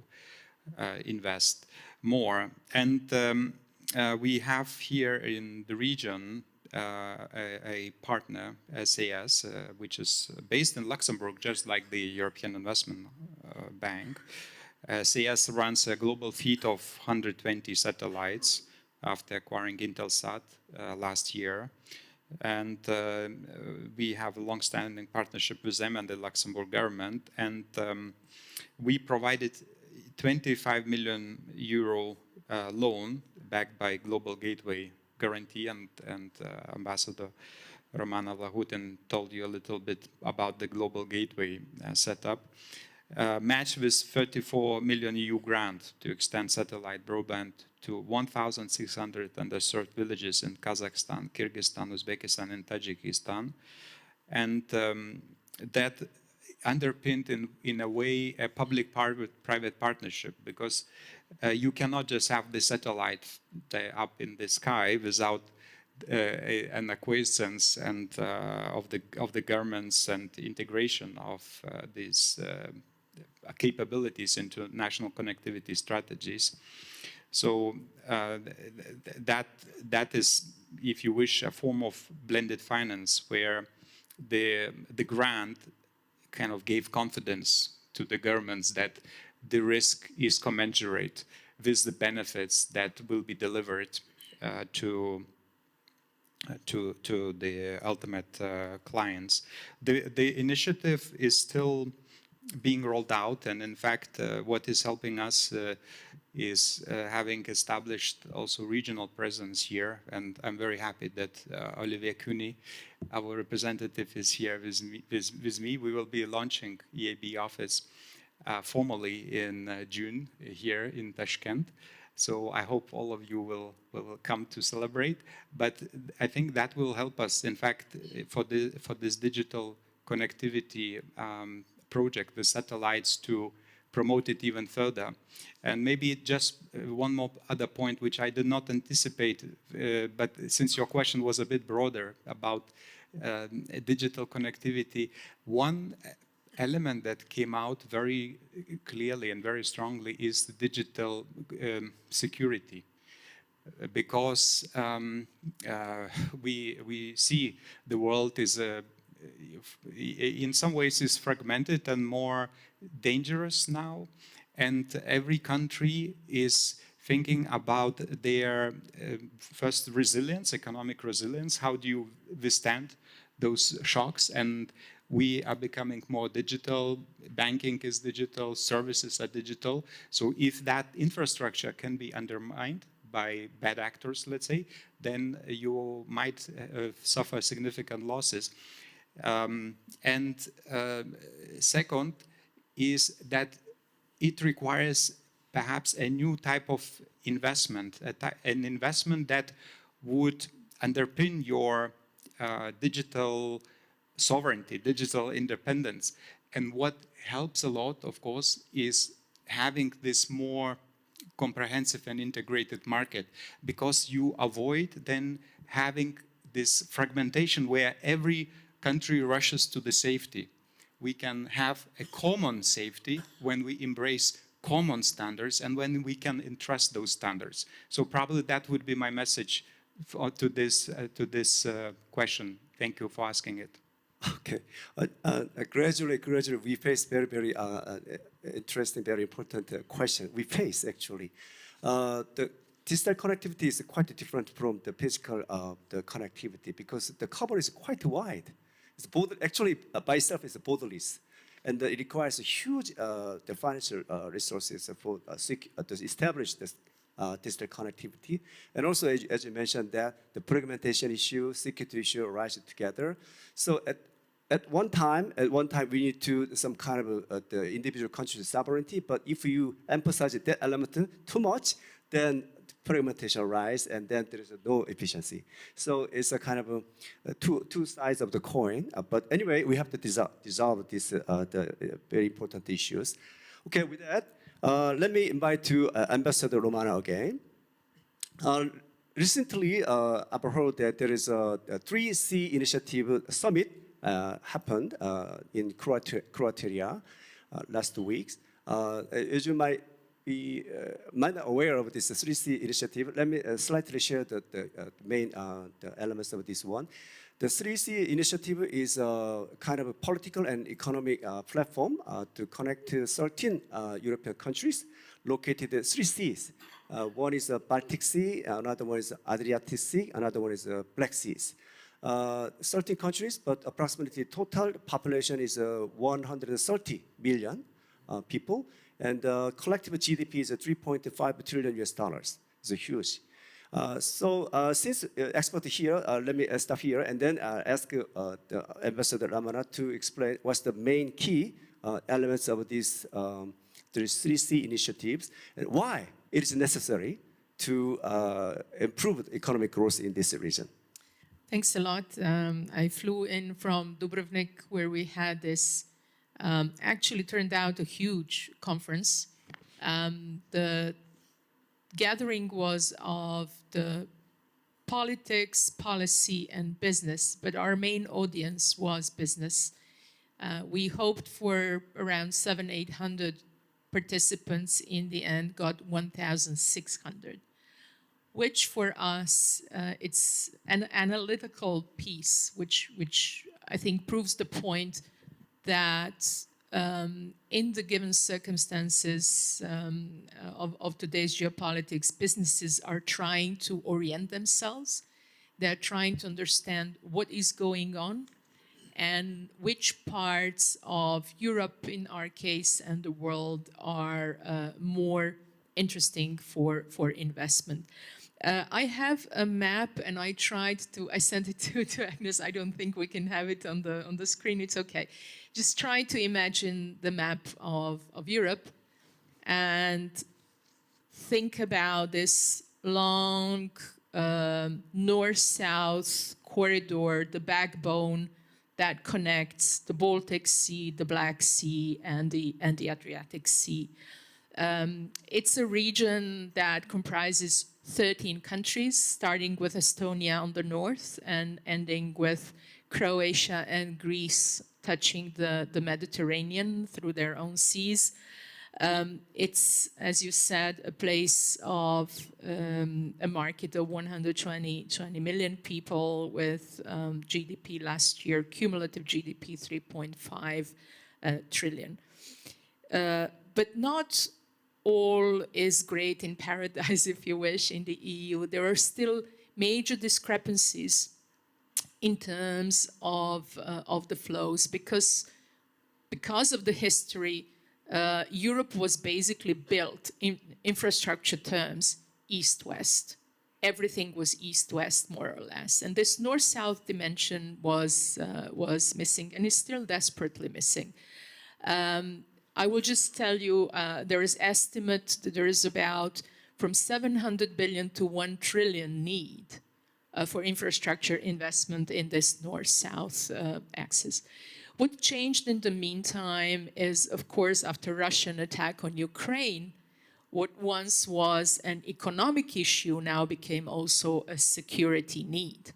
invest more. And we have here in the region a partner, SAS, which is based in Luxembourg, just like the European Investment Bank. SAS runs a global fleet of 120 satellites after acquiring Intelsat last year. And we have a long-standing partnership with them and the Luxembourg government. And we provided 25 million euro loan backed by Global Gateway Guarantee, and Ambassador Romana Vlahutin told you a little bit about the Global Gateway setup. Matched with 34 million EU grant to extend satellite broadband to 1,600 underserved villages in Kazakhstan, Kyrgyzstan, Uzbekistan, and Tajikistan. And that underpinned in a way a public-private partnership, because you cannot just have the satellite up in the sky without an acquiescence and of the governments and integration of these capabilities into national connectivity strategies. So that is, if you wish, a form of blended finance, where the grant kind of gave confidence to the governments that the risk is commensurate with the benefits that will be delivered to the ultimate clients. The initiative is still being rolled out, and in fact, what is helping us is having established also regional presence here. And I'm very happy that Olivier Cuny, our representative, is here with me. We will be launching EAB office formally in June here in Tashkent. So I hope all of you will come to celebrate. But I think that will help us, in fact, for this digital connectivity project, the satellites, to promote it even further. And maybe just one more other point, which I did not anticipate, but since your question was a bit broader about digital connectivity, one element that came out very clearly and very strongly is the digital security. Because we see the world is in some ways is fragmented and more dangerous now, and every country is thinking about their first resilience, economic resilience. How do you withstand those shocks? And we are becoming more digital, banking is digital, services are digital. So if that infrastructure can be undermined by bad actors, let's say, then you might suffer significant losses. Second is that it requires perhaps a new type of investment, an investment that would underpin your digital sovereignty, digital independence. And what helps a lot, of course, is having this more comprehensive and integrated market, because you avoid then having this fragmentation where every country rushes to the safety. We can have a common safety when we embrace common standards and when we can entrust those standards. So probably that would be my message to this question. Thank you for asking it. Okay. Gradually, we face very interesting, very important question. We face, actually. The digital connectivity is quite different from the physical the connectivity, because the cover is quite wide. It's actually, by itself, it's borderless. And it requires a huge the financial resources for to establish this digital connectivity. And also, as you mentioned, that the fragmentation issue, security issue arise together. So at one time, we need to some kind of the individual country's sovereignty. But if you emphasize that element too much, then fragmentation rise, and then there is no efficiency. So it's a kind of two sides of the coin. But anyway, we have to dissolve these the very important issues. Okay, with that, let me invite to Ambassador Romana again. Recently, I've heard that there is a 3C initiative summit happened in Croatia last week. As you might be aware of this 3C initiative, let me slightly share the main the elements of this one. The 3C initiative is a kind of a political and economic platform to connect 13 European countries located at 3 seas. One is the Baltic Sea, another one is Adriatic Sea, another one is the Black Seas. 13 countries, but approximately total population is 130 million people, and collective GDP is $3.5 trillion US. It's huge. Since expert here, let me stop here and then ask the Ambassador Romana to explain what's the main key elements of these 3C initiatives and why it is necessary to improve economic growth in this region. Thanks a lot. I flew in from Dubrovnik, where we had this, actually turned out a huge conference. The gathering was of the politics, policy, and business, but our main audience was business. We hoped for around 700-800 participants. In the end, got 1,600. Which for us, it's an analytical piece, which I think proves the point that in the given circumstances of today's geopolitics, businesses are trying to orient themselves. They're trying to understand what is going on and which parts of Europe, in our case, and the world are more interesting for investment. I have a map, and I sent it to Agnes. I don't think we can have it on the screen. It's okay. Just try to imagine the map of Europe and think about this long north-south corridor, the backbone that connects the Baltic Sea, the Black Sea, and the Adriatic Sea. It's a region that comprises 13 countries, starting with Estonia on the north and ending with Croatia and Greece touching the Mediterranean through their own seas. It's, as you said, a place of a market of 120 million people with GDP last year, cumulative GDP 3.5 trillion. But not all is great in paradise, if you wish, in the EU. There are still major discrepancies in terms of the flows because of the history. Europe was basically built in infrastructure terms east-west. Everything was east-west, more or less. And this north-south dimension was missing and is still desperately missing. I will just tell you, there is estimate that there is about from 700 billion to 1 trillion need for infrastructure investment in this north-south axis. What changed in the meantime is, of course, after Russian attack on Ukraine, what once was an economic issue now became also a security need.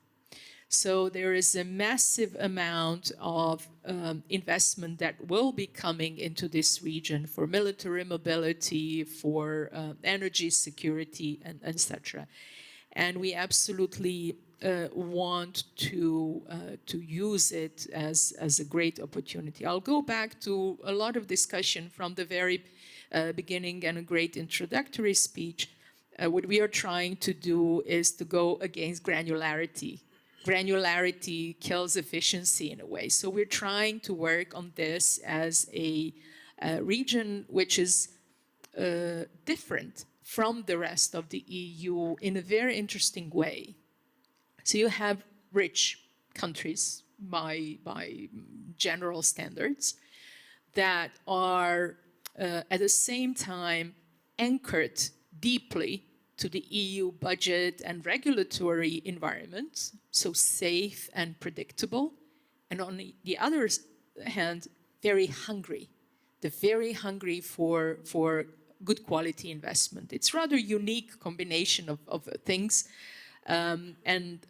So there is a massive amount of investment that will be coming into this region for military mobility, for energy security, and etc. And we absolutely want to use it as a great opportunity. I'll go back to a lot of discussion from the very beginning and a great introductory speech. What we are trying to do is to go against granularity. Granularity kills efficiency in a way. So we're trying to work on this as a region which is different from the rest of the EU in a very interesting way. So you have rich countries by general standards that are at the same time anchored deeply to the EU budget and regulatory environment, so safe and predictable, and on the other hand, very hungry. They're very hungry for good quality investment. It's rather unique combination of things, and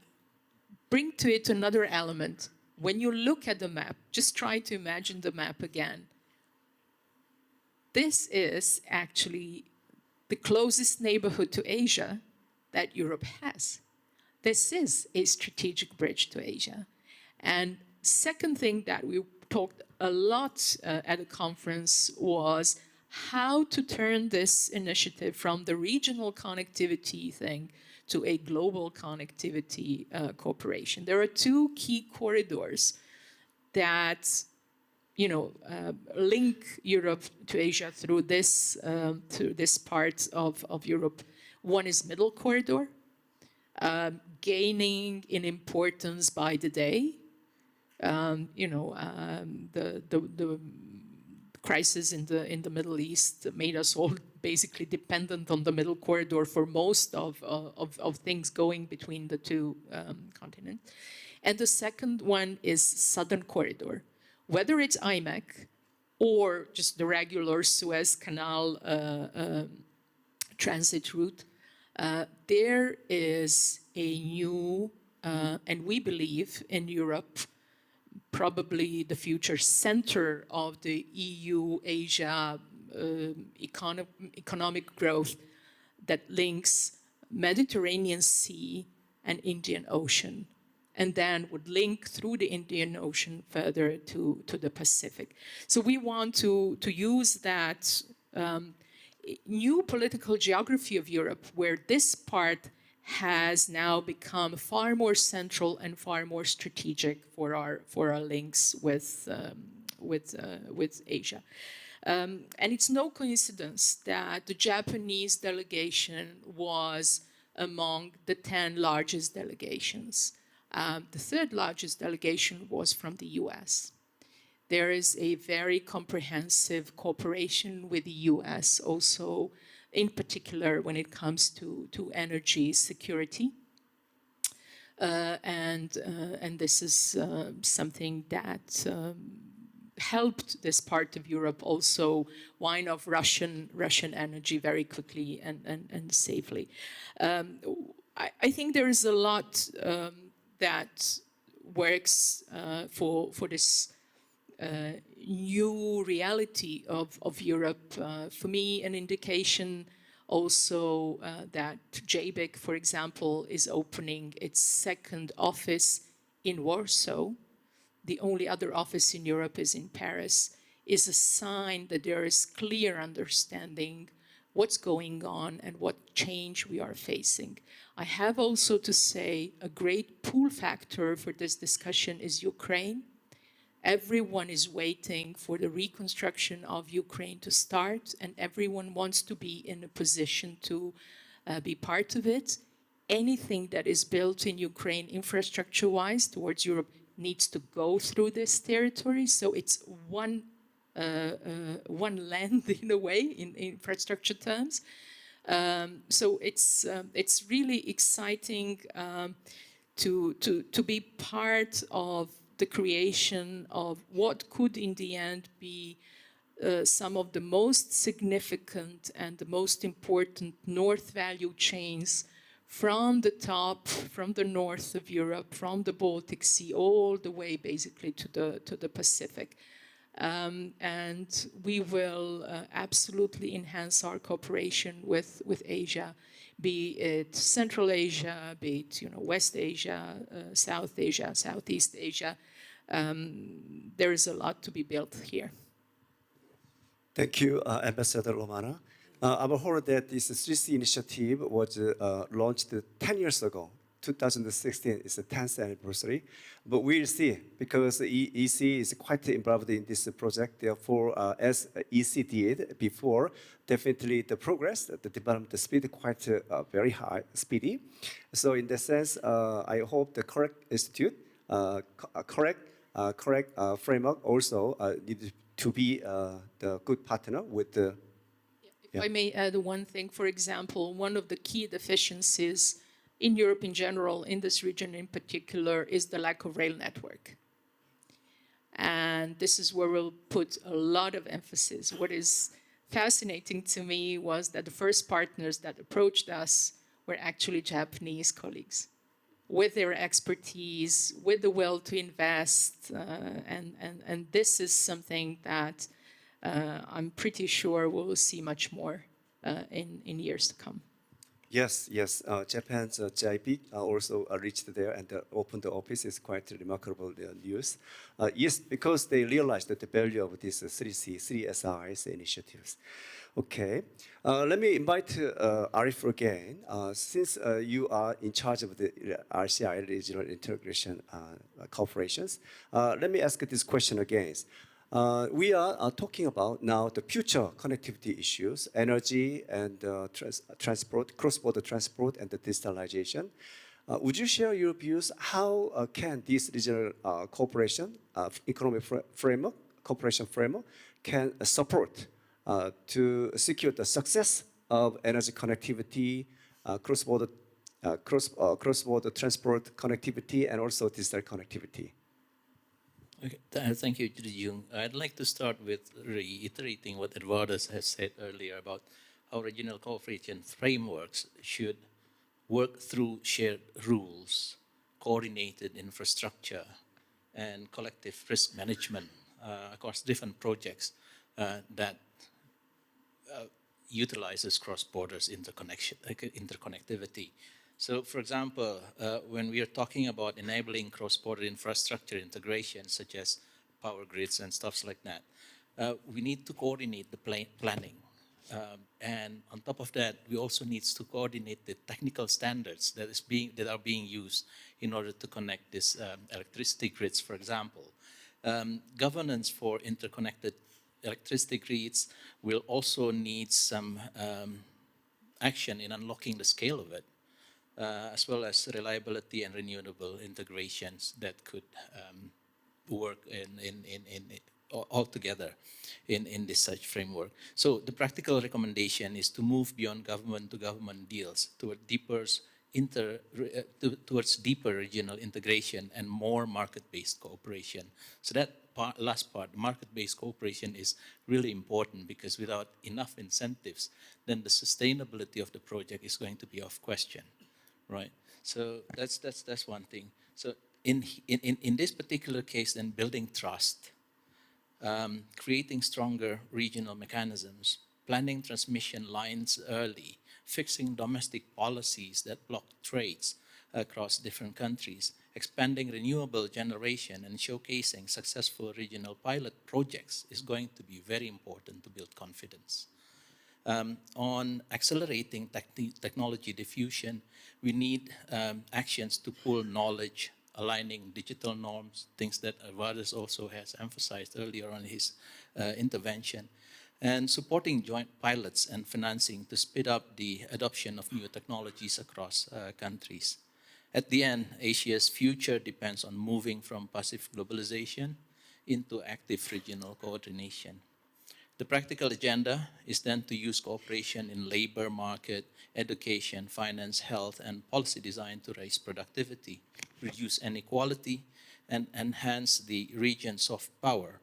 bring to it another element. When you look at the map, just try to imagine the map again. This is actually the closest neighborhood to Asia that Europe has. This is a strategic bridge to Asia. And second thing that we talked a lot at the conference was how to turn this initiative from the regional connectivity thing to a global connectivity cooperation. There are two key corridors that link Europe to Asia through this part of Europe. One is Middle Corridor, gaining in importance by the day. The crisis in the Middle East made us all basically dependent on the Middle Corridor for most of things going between the two continents. And the second one is Southern Corridor. Whether it's IMEC or just the regular Suez Canal transit route, there is a new, and we believe in Europe, probably the future center of the EU-Asia economic growth that links Mediterranean Sea and Indian Ocean, and then would link through the Indian Ocean further to the Pacific. So we want to use that new political geography of Europe, where this part has now become far more central and far more strategic for our links with Asia. And it's no coincidence that the Japanese delegation was among the 10 largest delegations. The third largest delegation was from the US. There is a very comprehensive cooperation with the US also, in particular when it comes to energy security. And this is something that helped this part of Europe also wind off Russian energy very quickly and safely. I think there is a lot that works for this new reality of Europe. For me, an indication also that JBIC, for example, is opening its second office in Warsaw. The only other office in Europe is in Paris, is a sign that there is clear understanding what's going on and what change we are facing. I have also to say a great pull factor for this discussion is Ukraine. Everyone is waiting for the reconstruction of Ukraine to start, and everyone wants to be in a position to be part of it. Anything that is built in Ukraine infrastructure-wise towards Europe needs to go through this territory. So it's one land in a way, in infrastructure terms. So it's really exciting to be part of the creation of what could in the end be some of the most significant and the most important North value chains from the top, from the north of Europe, from the Baltic Sea, all the way basically to the Pacific. And we will absolutely enhance our cooperation with Asia, be it Central Asia, be it West Asia, South Asia, Southeast Asia. There is a lot to be built here. Thank you, Ambassador Romana. I'm heard that this 3C initiative was launched 10 years ago. 2016 is the 10th anniversary, but we'll see because EC is quite involved in this project. Therefore, as EC did before, definitely the progress, the development speed quite very high, speedy. So in that sense, I hope the CAREC Institute, CAREC framework also needs to be the good partner with the. If I may add one thing, for example, one of the key deficiencies in Europe in general, in this region in particular, is the lack of rail network. And this is where we'll put a lot of emphasis. What is fascinating to me was that the first partners that approached us were actually Japanese colleagues, with their expertise, with the will to invest. And this is something that I'm pretty sure we'll see much more in years to come. Yes, Japan's JIP also reached there and opened the office. Is quite remarkable news. Yes, because they realized that the value of these 3 SRIs initiatives. Okay, let me invite Arief again. Since you are in charge of the RCI, Regional Integration Corporations, let me ask this question again. We are talking about now the future connectivity issues, energy and transport, cross-border transport and the digitalization. Would you share your views? How can this regional cooperation, economic cooperation framework can support to secure the success of energy connectivity, cross-border transport connectivity, and also digital connectivity? Okay, thank you, Jung. I'd like to start with reiterating what Edvardas has said earlier about how regional cooperation frameworks should work through shared rules, coordinated infrastructure, and collective risk management across different projects that utilizes cross-borders interconnectivity. So, for example, when we are talking about enabling cross-border infrastructure integration, such as power grids and stuff like that, we need to coordinate the planning. And on top of that, we also need to coordinate the technical standards that are being used in order to connect these electricity grids, for example. Governance for interconnected electricity grids will also need some action in unlocking the scale of it. as well as reliability and renewable integrations that could work all together in this such framework. So the practical recommendation is to move beyond government to government deals toward towards deeper regional integration and more market-based cooperation. So that last part, market-based cooperation, is really important, because without enough incentives, then the sustainability of the project is going to be off question, right? So that's one thing. So in this particular case, then building trust, creating stronger regional mechanisms, planning transmission lines early, fixing domestic policies that block trades across different countries, expanding renewable generation, and showcasing successful regional pilot projects is going to be very important to build confidence. On accelerating technology diffusion, we need actions to pool knowledge, aligning digital norms, things that Edvardas also has emphasized earlier on his intervention, and supporting joint pilots and financing to speed up the adoption of new technologies across countries. At the end, Asia's future depends on moving from passive globalization into active regional coordination. The practical agenda is then to use cooperation in labor market, education, finance, health, and policy design to raise productivity, reduce inequality, and enhance the region's soft power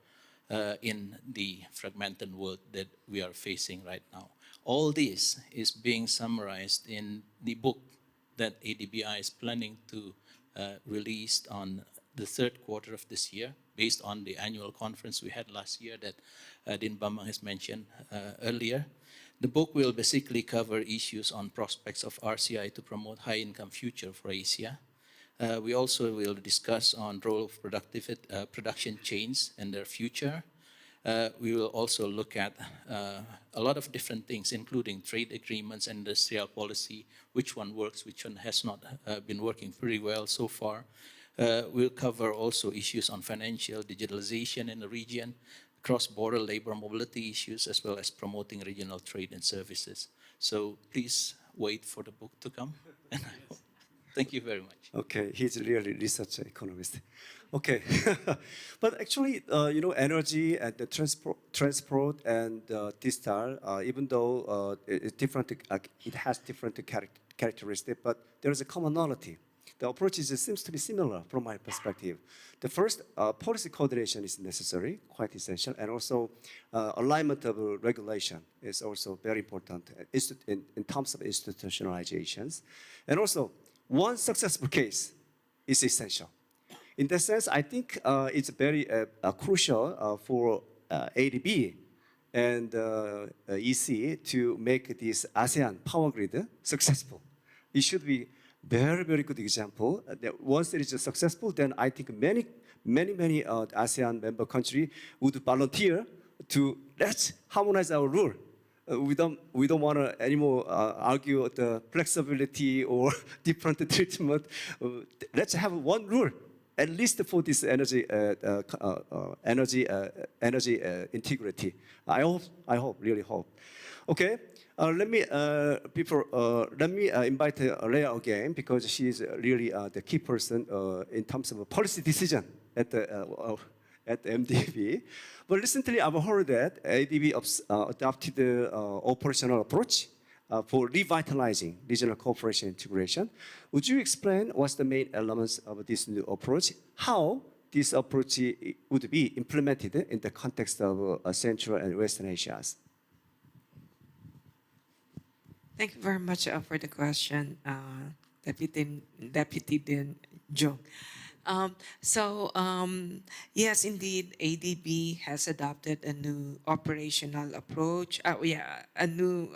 in the fragmented world that we are facing right now. All this is being summarized in the book that ADBI is planning to release on the third quarter of this year, based on the annual conference we had last year that Dean Bambang has mentioned earlier. The book will basically cover issues on prospects of RCI to promote high-income future for Asia. We also will discuss on role of production chains and their future. We will also look at a lot of different things, including trade agreements and industrial policy, which one works, which one has not been working very well so far. We'll cover also issues on financial digitalization in the region, cross-border labor mobility issues, as well as promoting regional trade and services. So please wait for the book to come. Thank you very much. Okay, he's really research economist. Okay, but actually, energy and the transport and digital, even though it's different, it has different characteristics, but there is a commonality. The approaches seems to be similar from my perspective. The first, policy coordination is necessary, quite essential, and also alignment of regulation is also very important in terms of institutionalizations. And also, one successful case is essential. In that sense, I think it's very crucial for ADB and EC to make this ASEAN power grid successful. It should be very, very good example. That once it is successful, then I think many ASEAN member countries would volunteer to let's harmonize our rule. We don't want to anymore argue the flexibility or different treatment. Let's have one rule, at least for this energy integrity. I really hope. Okay. Let me invite Leah again, because she is really the key person in terms of policy decision at MDB. But recently, I've heard that ADB adopted the operational approach for revitalizing regional cooperation integration. Would you explain what's the main elements of this new approach? How this approach would be implemented in the context of Central and Western Asia? Thank you very much for the question, Deputy Dean Jung. Yes, indeed, ADB has adopted a new operational approach. A new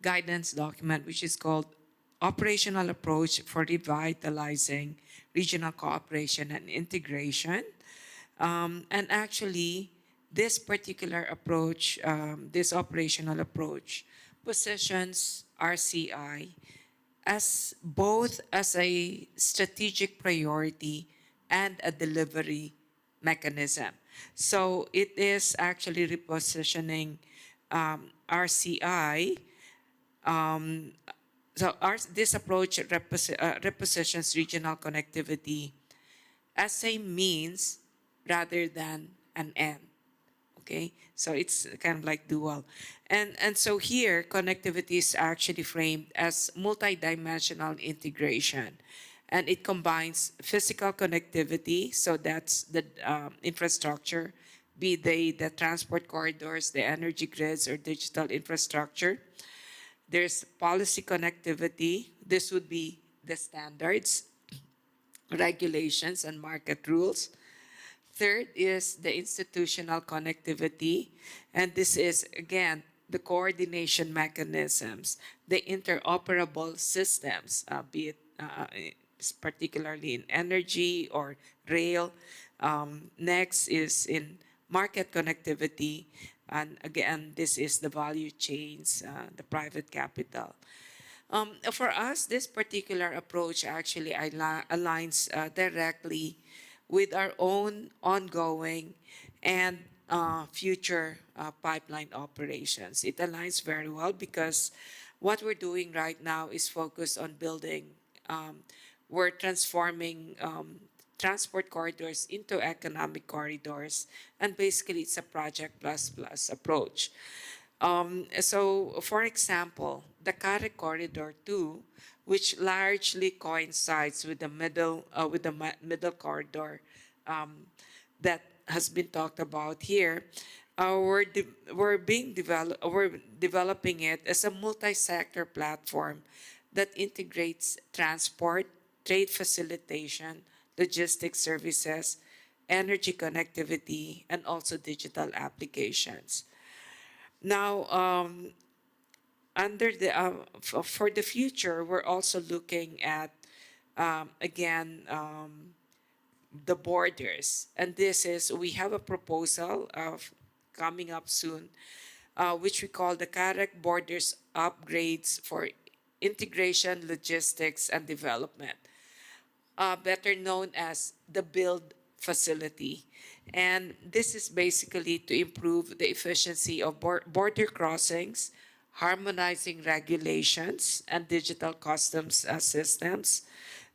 guidance document, which is called Operational Approach for Revitalizing Regional Cooperation and Integration. And actually, this particular approach, this operational approach, positions RCI as both as a strategic priority and a delivery mechanism. So it is actually repositioning RCI this approach repositions regional connectivity as a means rather than an end. Okay, so it's kind of like dual. And so here, connectivity is actually framed as multidimensional integration. And it combines physical connectivity, so that's the infrastructure, be they the transport corridors, the energy grids, or digital infrastructure. There's policy connectivity. This would be the standards, regulations, and market rules. Third is the institutional connectivity, and this is, again, the coordination mechanisms, the interoperable systems, be it particularly in energy or rail. Next is in market connectivity, and again, this is the value chains, the private capital. For us, this particular approach actually aligns directly with our own ongoing and future pipeline operations. It aligns very well because what we're doing right now is focused on building, we're transforming transport corridors into economic corridors, and basically it's a project plus approach. So, for example, the CAREC Corridor 2, which largely coincides with the middle corridor that has been talked about here, we're developing it as a multi-sector platform that integrates transport, trade facilitation, logistics services, energy connectivity, and also digital applications. Now, for the future, we're also looking at, again, the borders. And we have a proposal of coming up soon, which we call the CAREC Borders Upgrades for Integration, Logistics, and Development, better known as the BUILD facility. And this is basically to improve the efficiency of border crossings, harmonizing regulations and digital customs systems,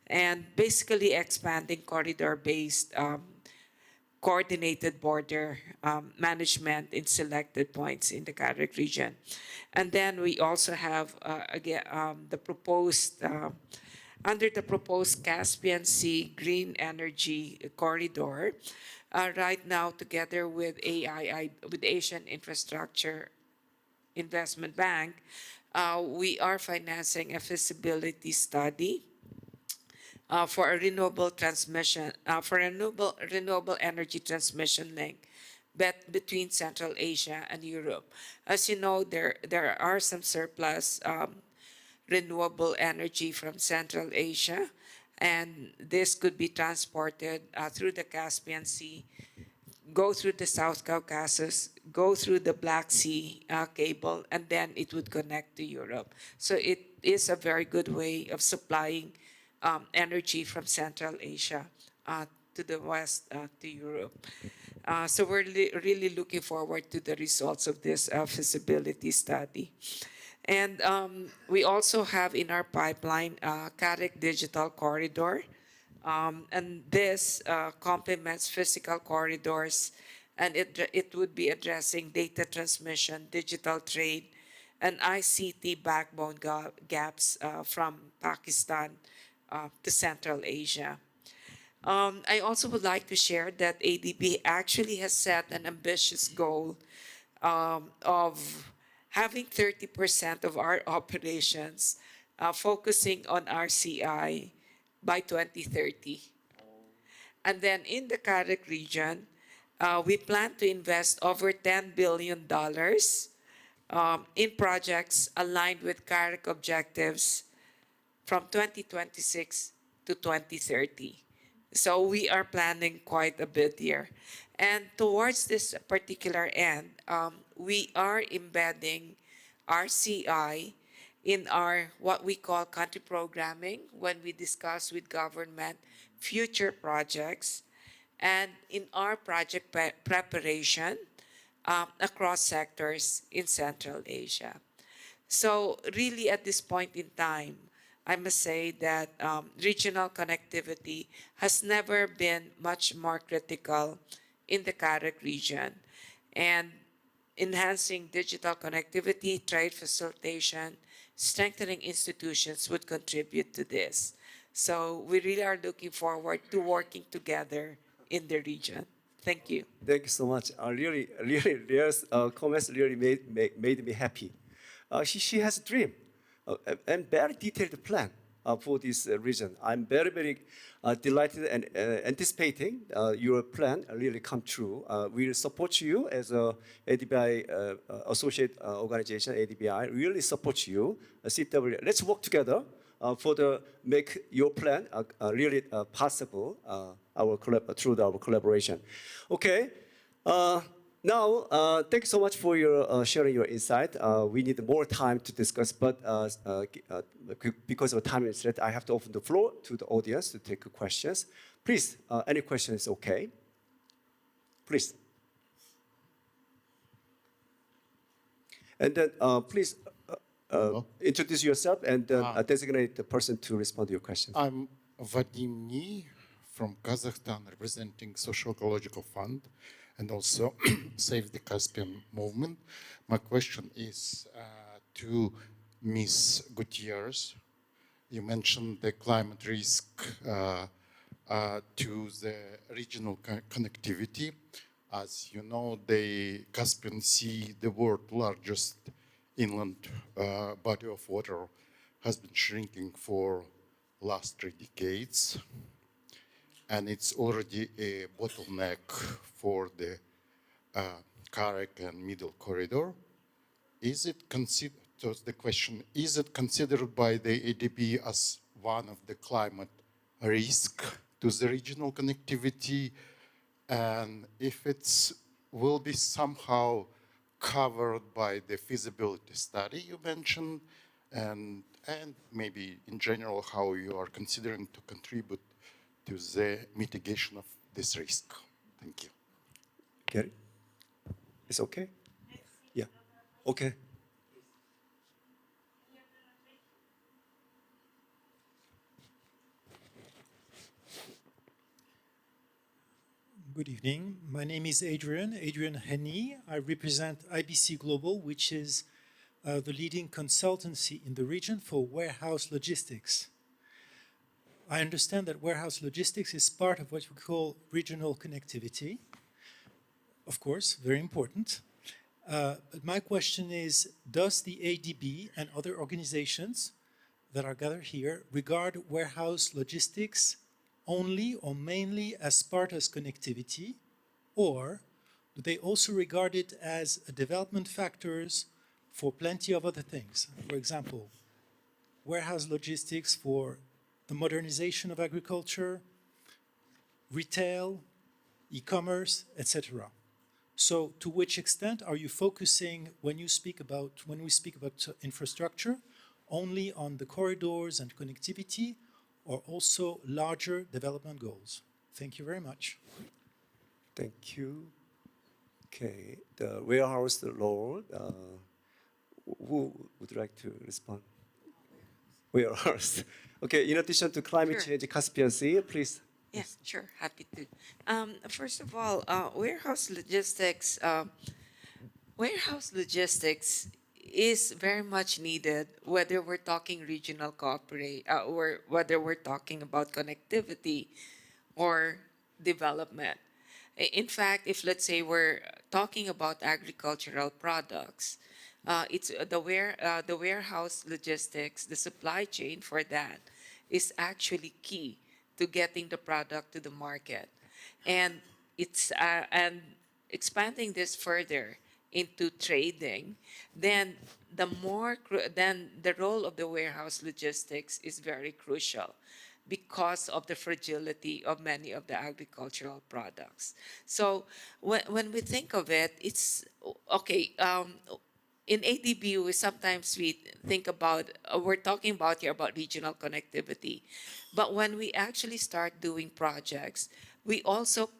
and basically expanding corridor-based coordinated border management in selected points in the CAREC region. And then we also have, again, under the proposed Caspian Sea Green Energy Corridor, right now together with with Asian Infrastructure Investment Bank, we are financing a feasibility study for a renewable energy transmission link between Central Asia and Europe. As you know, there are some surplus renewable energy from Central Asia, and this could be transported through the Caspian Sea, go through the South Caucasus, go through the Black Sea cable, and then it would connect to Europe. So it is a very good way of supplying energy from Central Asia to the west to Europe. So we're really looking forward to the results of this feasibility study. And we also have in our pipeline CAREC Digital Corridor. And this complements physical corridors, and it would be addressing data transmission, digital trade, and ICT backbone gaps from Pakistan to Central Asia. I also would like to share that ADB actually has set an ambitious goal of having 30% of our operations focusing on RCI by 2030. And then in the CAREC region, we plan to invest over $10 billion in projects aligned with CAREC objectives from 2026 to 2030. So we are planning quite a bit here. And towards this particular end, we are embedding RCI in our what we call country programming when we discuss with government future projects, and in our project preparation across sectors in Central Asia. So really at this point in time, I must say that regional connectivity has never been much more critical in the CAREC region. And enhancing digital connectivity, trade facilitation, strengthening institutions would contribute to this. So we really are looking forward to working together in the region. Thank you. Thank you so much. Really, Leah's comments really made me happy. She has a dream and very detailed plan for this region. I'm very delighted and anticipating your plan really come true. We will support you as a ADBI associate organization, ADBI, really support you. CW, let's work together for the make your plan really possible through our collaboration. Okay. Now, thank you so much for your sharing your insight. We need more time to discuss, but because of time constraint, I have to open the floor to the audience to take questions. Please, any question is okay. Please. And then please introduce yourself and designate the person to respond to your question. I'm Vadim Ni from Kazakhstan, representing Social Ecological Fund and also Save the Caspian movement. My question is to Ms. Gutierrez. You mentioned the climate risk to the regional connectivity. As you know, the Caspian Sea, the world's largest inland body of water, has been shrinking for last 3 decades. And it's already a bottleneck for the CAREC and Middle Corridor. Is it considered, so the question, is it considered by the ADB as one of the climate risk to the regional connectivity? And if it's, will be somehow covered by the feasibility study you mentioned, and maybe in general how you are considering to contribute to the mitigation of this risk. Thank you. Get it? It's okay? Yeah. Okay. Good evening. My name is Adrian Henny. I represent IBC Global, which is the leading consultancy in the region for warehouse logistics. I understand that warehouse logistics is part of what we call regional connectivity. Of course, very important. But my question is, does the ADB and other organizations that are gathered here regard warehouse logistics only or mainly as part of connectivity, or do they also regard it as a development factors for plenty of other things? For example, warehouse logistics for the modernization of agriculture, retail, e-commerce, etc. So to which extent are you focusing when we speak about infrastructure only on the corridors and connectivity, or also larger development goals? Thank you very much. Thank you. Okay, the warehouse law, who would like to respond? Warehouse. Okay, in addition to climate change, Caspian Sea, please. Yes, sure, happy to. First of all, warehouse logistics is very much needed, whether we're talking regional cooperation or whether we're talking about connectivity or development. In fact, if let's say we're talking about agricultural products, it's the warehouse logistics, the supply chain for that is actually key to getting the product to the market, and it's and expanding this further into trading, then the role of the warehouse logistics is very crucial because of the fragility of many of the agricultural products. So when we think of it, it's okay. In ADB, we sometimes think about, we're talking about here about regional connectivity, but when we actually start doing projects, we also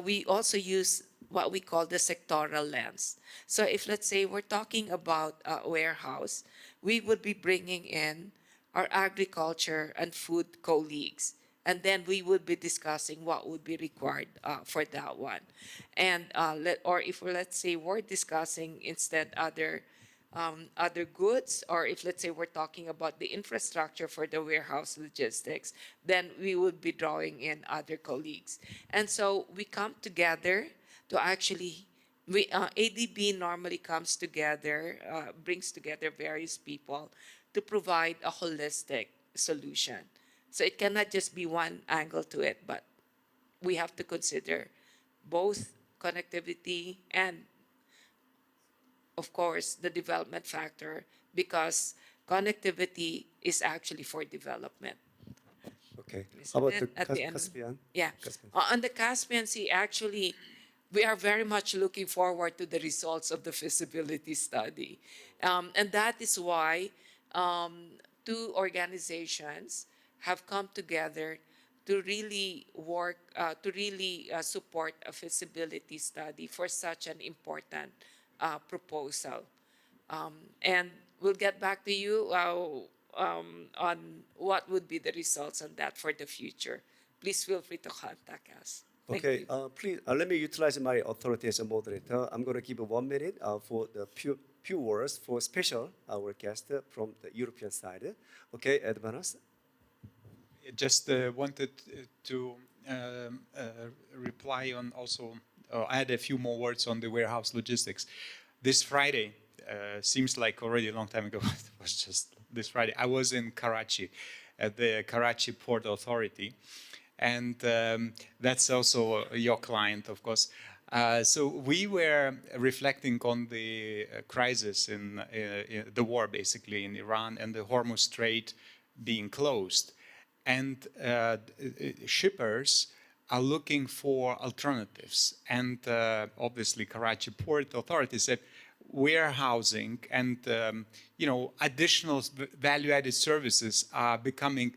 we also use what we call the sectoral lens. So if, let's say, we're talking about a warehouse, we would be bringing in our agriculture and food colleagues, and then we would be discussing what would be required for that one. And or if, let's say, we're discussing instead other goods, or if, let's say, we're talking about the infrastructure for the warehouse logistics, then we would be drawing in other colleagues. And so we come together to actually, ADB normally comes together, brings together various people to provide a holistic solution. So it cannot just be one angle to it, but we have to consider both connectivity and, of course, the development factor, because connectivity is actually for development. Okay. How about the At the end. Caspian? Yeah. Caspian. On the Caspian Sea, actually, we are very much looking forward to the results of the feasibility study. And that is why two organizations have come together to really work, to really support a feasibility study for such an important proposal. And we'll get back to you on what would be the results on that for the future. Please feel free to contact us. Thank Okay, you. please let me utilize my authority as a moderator. I'm going to give 1 minute for the few words for special our guest from the European side. Okay, Edvardas. Just wanted to reply on also, add a few more words on the warehouse logistics. This Friday, seems like already a long time ago, it was just this Friday, I was in Karachi, at the Karachi Port Authority. And that's also your client, of course. So we were reflecting on the crisis in the war, basically, in Iran, and the Hormuz Strait being closed. And shippers are looking for alternatives. And obviously, Karachi Port Authority said warehousing and additional value-added services are becoming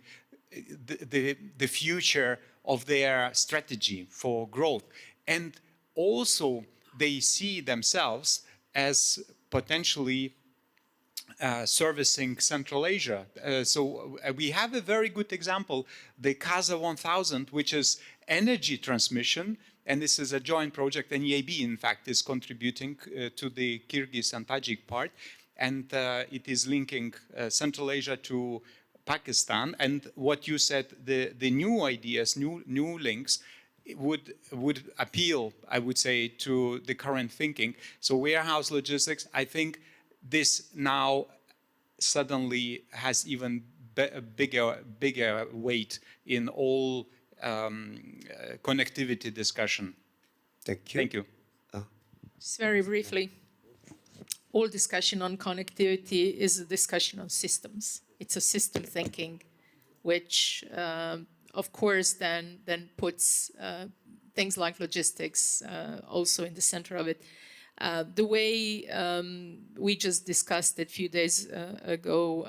the future of their strategy for growth. And also, they see themselves as potentially servicing Central Asia. So we have a very good example, the Kasa 1000, which is energy transmission, and this is a joint project, and EIB, in fact, is contributing to the Kyrgyz and Tajik part, and it is linking Central Asia to Pakistan. And what you said, the new ideas, new links, would appeal, I would say, to the current thinking. So warehouse logistics, I think this now suddenly has even bigger weight in all connectivity discussion. Thank you. Thank you. Just very briefly, all discussion on connectivity is a discussion on systems. It's a system thinking, which, of course, then puts things like logistics also in the center of it. The way we just discussed it a few days ago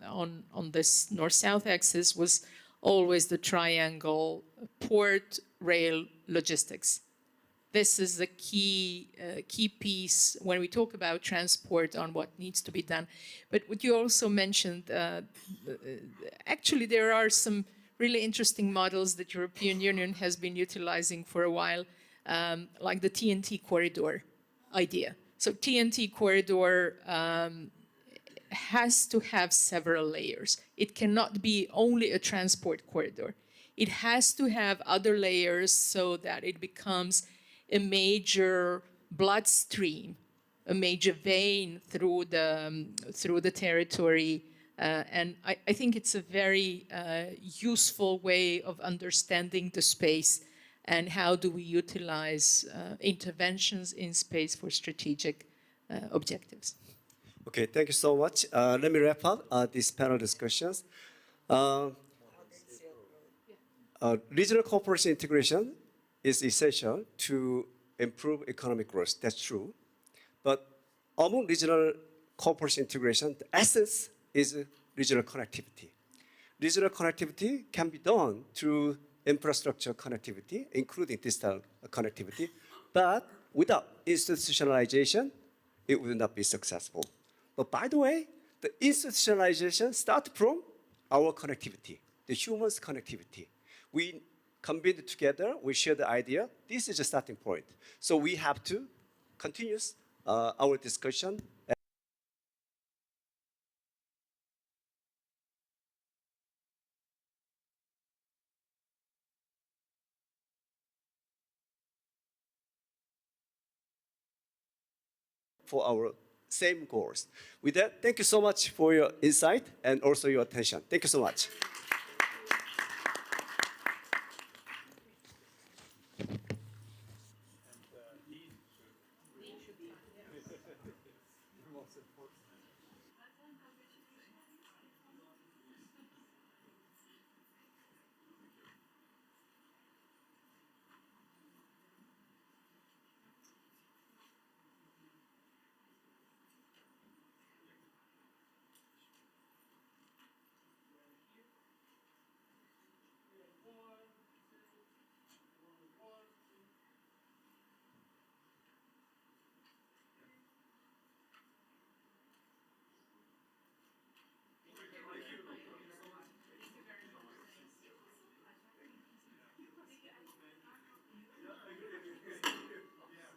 on this north-south axis was always the triangle port, rail, logistics. This is the key piece when we talk about transport on what needs to be done. But what you also mentioned, actually there are some really interesting models that European Union has been utilizing for a while, like the TNT corridor idea. So TNT corridor has to have several layers. It cannot be only a transport corridor. It has to have other layers so that it becomes a major bloodstream, a major vein through the territory. And I think it's a very useful way of understanding the space and how do we utilize interventions in space for strategic objectives. Okay, thank you so much. Let me wrap up this panel discussions. Regional cooperation integration is essential to improve economic growth. That's true. But among regional cooperation integration, the essence is regional connectivity. Regional connectivity can be done through infrastructure connectivity, including digital connectivity. But without institutionalization, it would not be successful. But by the way, the institutionalization starts from our connectivity, the human's connectivity. We combined together, we share the idea. This is a starting point. So we have to continue our discussion. For our same goals. With that, thank you so much for your insight and also your attention. Thank you so much.